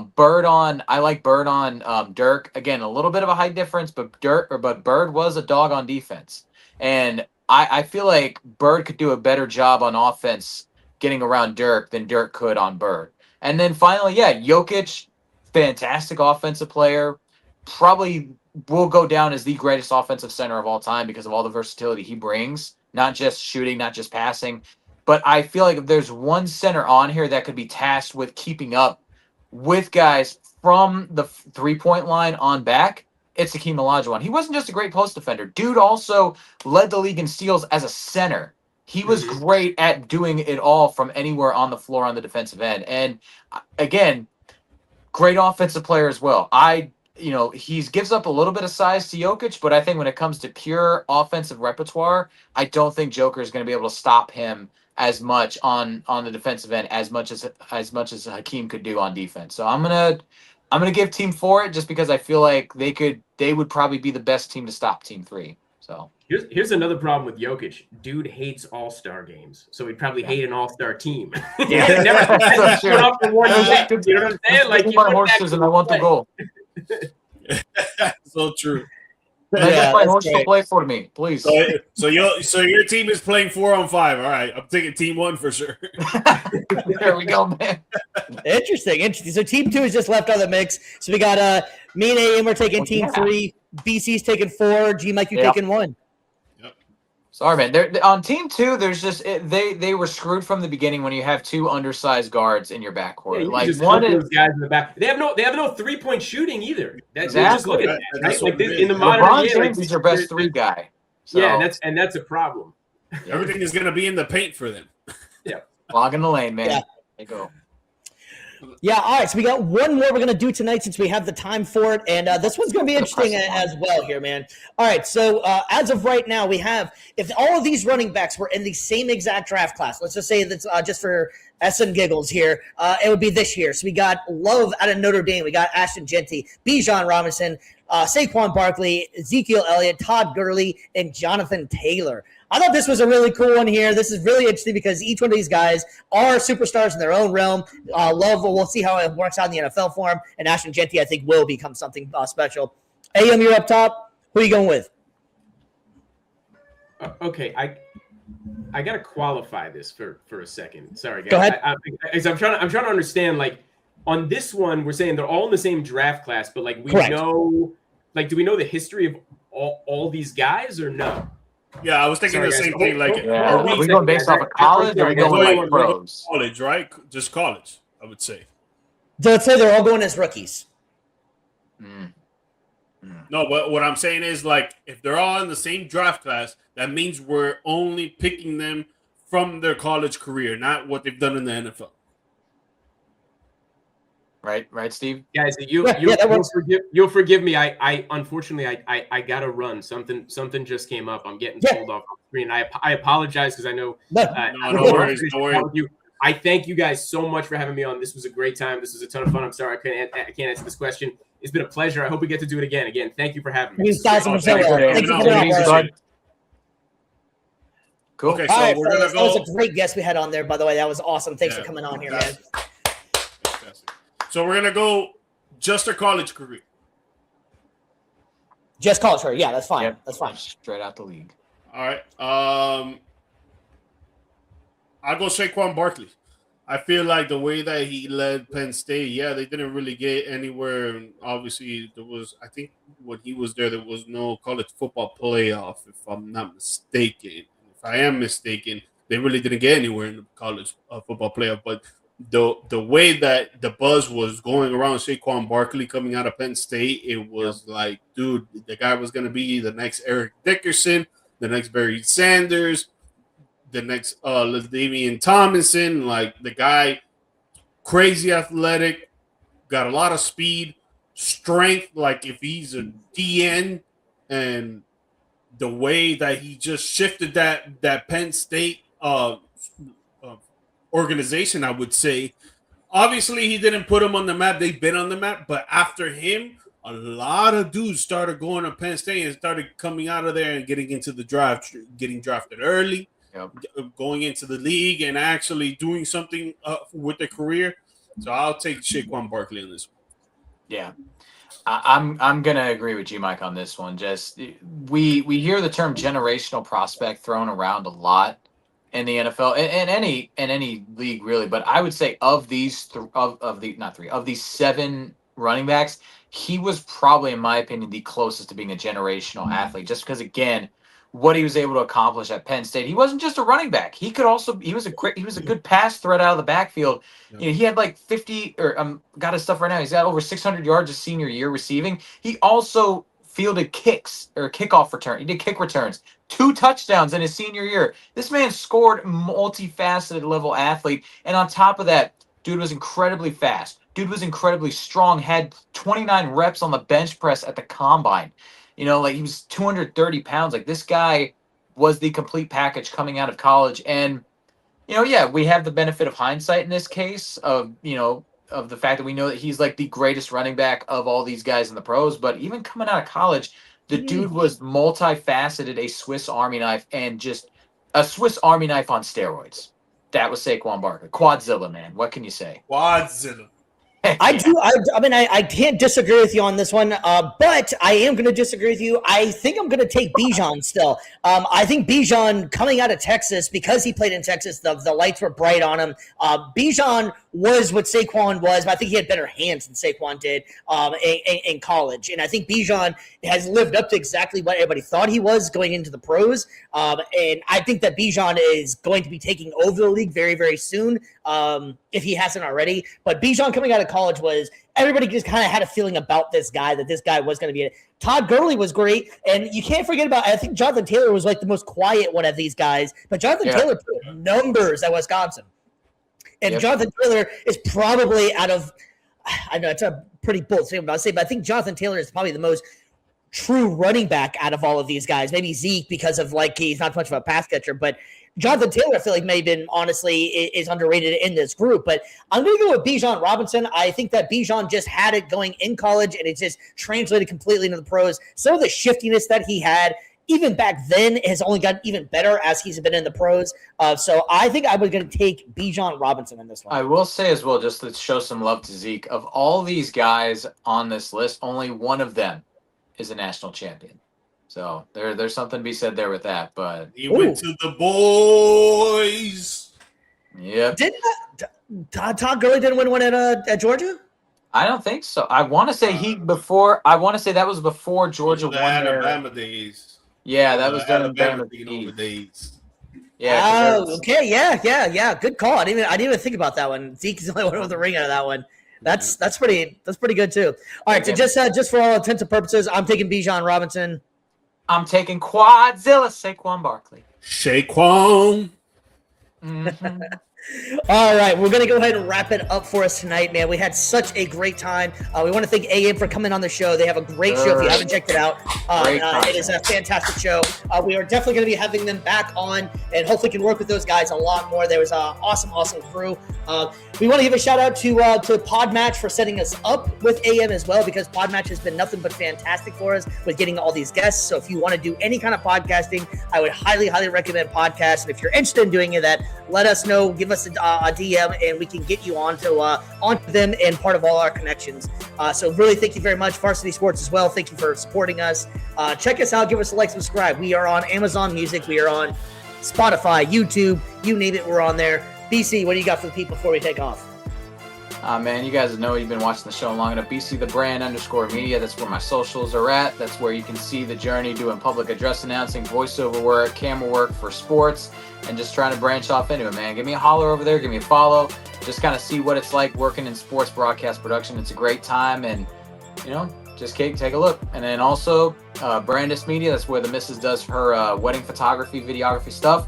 like Bird on Dirk. Again, a little bit of a height difference, but Bird was a dog on defense, and I feel like Bird could do a better job on offense getting around Dirk than Dirk could on Bird. And then finally, Jokic, fantastic offensive player, probably will go down as the greatest offensive center of all time because of all the versatility he brings, not just shooting, not just passing. But I feel like if there's one center on here that could be tasked with keeping up with guys from the 3-point line on back, it's Hakeem Olajuwon. He wasn't just a great post defender. Dude also led the league in steals as a center. He was great at doing it all from anywhere on the floor on the defensive end. And again, great offensive player as well. He gives up a little bit of size to Jokic, but I think when it comes to pure offensive repertoire, I don't think Joker is going to be able to stop him as much on the defensive end as much as Hakeem could do on defense. So I'm gonna give Team 4 it just because I feel like they would probably be the best team to stop Team 3. So here's another problem with Jokic. Dude hates all-star games, so he'd probably hate an all-star team. Yeah, never put up for one game. You know what I'm saying? Like you want horses and I want the goal. So true. My horse to play for me, please. So your team is playing 4 on 5. All right, I'm taking Team 1 for sure. There we go, man. Interesting. So Team 2 is just left out of the mix. So we got me and AM are taking Team 3. BC's taking 4. G Mike, you taking 1. Sorry, man. They're on Team 2. There's just they were screwed from the beginning when you have 2 undersized guards in your backcourt. Like just one of those guys in the back. They have no 3-point shooting either. Exactly. Just look at that. Right? Like in the modern LeBron day, James is your best 3 guy. So. Yeah, that's a problem. Everything is going to be in the paint for them. Yeah, log in the lane, man. Yeah. There you go. Yeah, all right. So we got one more we're going to do tonight since we have the time for it. And this one's going to be interesting as well here, man. All right. So as of right now, we have, if all of these running backs were in the same exact draft class, let's just say that's just for S and giggles here, it would be this year. So we got Love out of Notre Dame. We got Ashton Genty, Bijan Robinson, Saquon Barkley, Ezekiel Elliott, Todd Gurley, and Jonathan Taylor. I thought this was a really cool one here. This is really interesting because each one of these guys are superstars in their own realm. We'll see how it works out in the NFL for him. And Ashton Genty, I think, will become something special. AM, you're up top. Who are you going with? Okay, I gotta qualify this for a second. Sorry, guys. Go ahead. I'm trying to understand. Like on this one, we're saying they're all in the same draft class, but like we Correct. know, like, do we know the history of all these guys or no? Yeah, I was thinking the same thing. Like, are we going based off of college or are we going like pros? College, right? Just college, I would say. Let's say they're all going as rookies. No, but what I'm saying is, like, if they're all in the same draft class, that means we're only picking them from their college career, not what they've done in the NFL. Right, Steve? Guys, you'll forgive me. I unfortunately I gotta run. Something just came up. I'm getting pulled off the screen. I apologize because I know. No worries. I thank you guys so much for having me on. This was a great time. This was a ton of fun. I'm sorry I can't answer this question. It's been a pleasure. I hope we get to do it again. Again, thank you for having me. Thank you. Cool. Okay, All so right, we're gonna that go. was a great guest we had on there, by the way. That was awesome. Thanks for coming on here, man. Fantastic. So we're gonna go just a college career. Just college career. Yeah, that's fine. Yep. That's fine. Straight out the league. All right. I'll go Saquon Barkley. I feel like the way that he led Penn State, they didn't really get anywhere. And obviously, I think when he was there was no college football playoff, if I'm not mistaken. If I am mistaken, they really didn't get anywhere in the college football playoff. But the way that the buzz was going around Saquon Barkley coming out of Penn State, it was like, dude, the guy was going to be the next Eric Dickerson, the next Barry Sanders, the next LaDainian Tomlinson. Like, the guy, crazy athletic, got a lot of speed, strength. Like, if he's a DN, and the way that he just shifted that Penn State organization, I would say. Obviously, he didn't put them on the map. They've been on the map, but after him, a lot of dudes started going to Penn State and started coming out of there and getting into the draft, getting drafted early, going into the league and actually doing something with their career. So I'll take Saquon Barkley on this one. Yeah. I'm gonna agree with you, Mike, on this one. Just we hear the term generational prospect thrown around a lot in the NFL and any league really, but I would say of these of these 7 running backs, he was probably, in my opinion, the closest to being a generational athlete. Just because, again, what he was able to accomplish at Penn State, he wasn't just a running back. He was a good pass threat out of the backfield. You know, he had like 50 or got his stuff right now. He's got over 600 yards his senior year receiving. He also fielded kicks or kickoff return. He did kick returns, 2 touchdowns in his senior year. This man scored, multifaceted level athlete. And on top of that, dude was incredibly fast. Dude was incredibly strong, had 29 reps on the bench press at the combine. You know, like, he was 230 pounds. Like, this guy was the complete package coming out of college. And, you know, we have the benefit of hindsight in this case of the fact that we know that he's like the greatest running back of all these guys in the pros. But even coming out of college, the dude was multifaceted, a Swiss Army knife, and just a Swiss Army knife on steroids. That was Saquon Barkley. Quadzilla, man. What can you say? Quadzilla. I can't disagree with you on this one, but I am going to disagree with you. I think I'm going to take Bijan still. I think Bijan, coming out of Texas, because he played in Texas, the lights were bright on him. Bijan was what Saquon was, but I think he had better hands than Saquon did in college. And I think Bijan has lived up to exactly what everybody thought he was going into the pros. And I think that Bijan is going to be taking over the league very, very soon, if he hasn't already. But Bijan coming out of college everybody just kind of had a feeling about this guy, that this guy was going to be it. Todd Gurley was great, and you can't forget about, I think Jonathan Taylor was like the most quiet one of these guys, but Jonathan Taylor put numbers at Wisconsin. And Jonathan Taylor is probably I know it's a pretty bold statement, but I think Jonathan Taylor is probably the most true running back out of all of these guys. Maybe Zeke, because of he's not much of a pass catcher, but Jonathan Taylor, I feel like maybe been honestly is underrated in this group. But I'm going to go with Bijan Robinson. I think that Bijan just had it going in college, and it just translated completely into the pros. Some of the shiftiness that he had, even back then has only gotten even better as he's been in the pros. So I think I was going to take Bijan Robinson in this one. I will say as well, just to show some love to Zeke, of all these guys on this list, only one of them is a national champion. So there's something to be said there with that. But he went to the boys. Yep. Didn't Todd Gurley didn't win one at Georgia? I don't think so. I want to say that was before Georgia won Alabama days. Yeah, that was during Alabama Alabama days. Yeah. Oh, okay. Yeah. Good call. I didn't even think about that one. Zeke is the only one with the ring out of that one. That's pretty good too. All right. So just for all intents and purposes, I'm taking Bijan Robinson. I'm taking Quadzilla, Saquon Barkley. Saquon. Mm-hmm. All right, we're going to go ahead and wrap it up for us tonight, man. We had such a great time. We want to thank AM for coming on the show. They have a great show if you haven't checked it out. It is a fantastic show. We are definitely going to be having them back on and hopefully can work with those guys a lot more. There was an awesome crew. We want to give a shout out to Podmatch for setting us up with AM as well, because Podmatch has been nothing but fantastic for us with getting all these guests. So if you want to do any kind of podcasting, I would highly recommend Podcasts. And if you're interested in doing that, let us know. Give us a DM and we can get you onto them and part of all our connections. So really thank you very much. Varsity Sports as well. Thank you for supporting us. Check us out. Give us a like, subscribe. We are on Amazon Music. We are on Spotify, YouTube, you name it, we're on there. BC, what do you got for the people before we take off? Man, you guys know you've been watching the show long enough. BC the brand _media. That's where my socials are at. That's where you can see the journey doing public address announcing, voiceover work, camera work for sports, and just trying to branch off into it, man. Give me a holler over there. Give me a follow. Just kind of see what it's like working in sports broadcast production. It's a great time, and just take a look. And then also Brandis Media. That's where the missus does her wedding photography, videography stuff.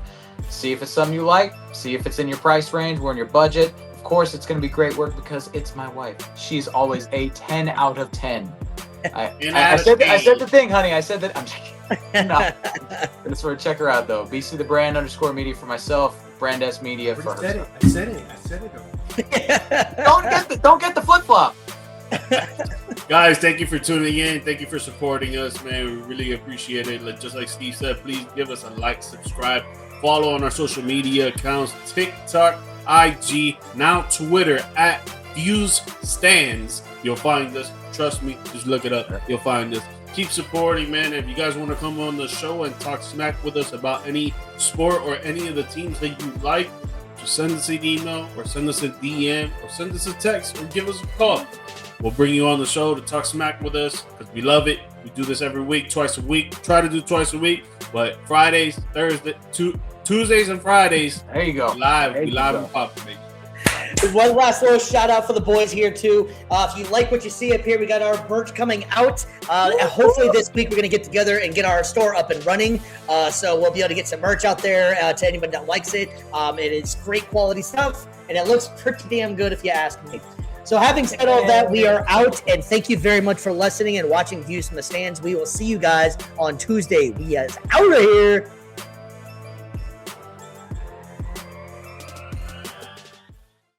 See if it's something you like. See if it's in your price range. We're in your budget. Of course, it's going to be great work because it's my wife. She's always a 10 out of 10. I said the thing, honey. I said that. I'm joking. No. That's where check her out, though. BC the brand _media for myself. Brand S Media for herself. I said it. Don't get the flip flop. Guys, thank you for tuning in. Thank you for supporting us, man. We really appreciate it. Just like Steve said, please give us a like, subscribe, follow on our social media accounts: TikTok, IG, now Twitter @ViewsStands. You'll find us. Trust me, just look it up. You'll find us. Keep supporting, man. If you guys want to come on the show and talk smack with us about any sport or any of the teams that you like, just send us an email or send us a DM or send us a text or give us a call. We'll bring you on the show to talk smack with us because we love it. We do this every week, twice a week. Try to do twice a week, but Fridays, Tuesdays and Fridays. There you go. We live and popping, baby. One last little shout out for the boys here too. If you like what you see up here, we got our merch coming out. Hopefully this week we're going to get together and get our store up and running. So we'll be able to get some merch out there to anybody that likes it. It is great quality stuff and it looks pretty damn good if you ask me. So having said all that, we are out, and thank you very much for listening and watching Views from the Stands. We will see you guys on Tuesday. We is out of here.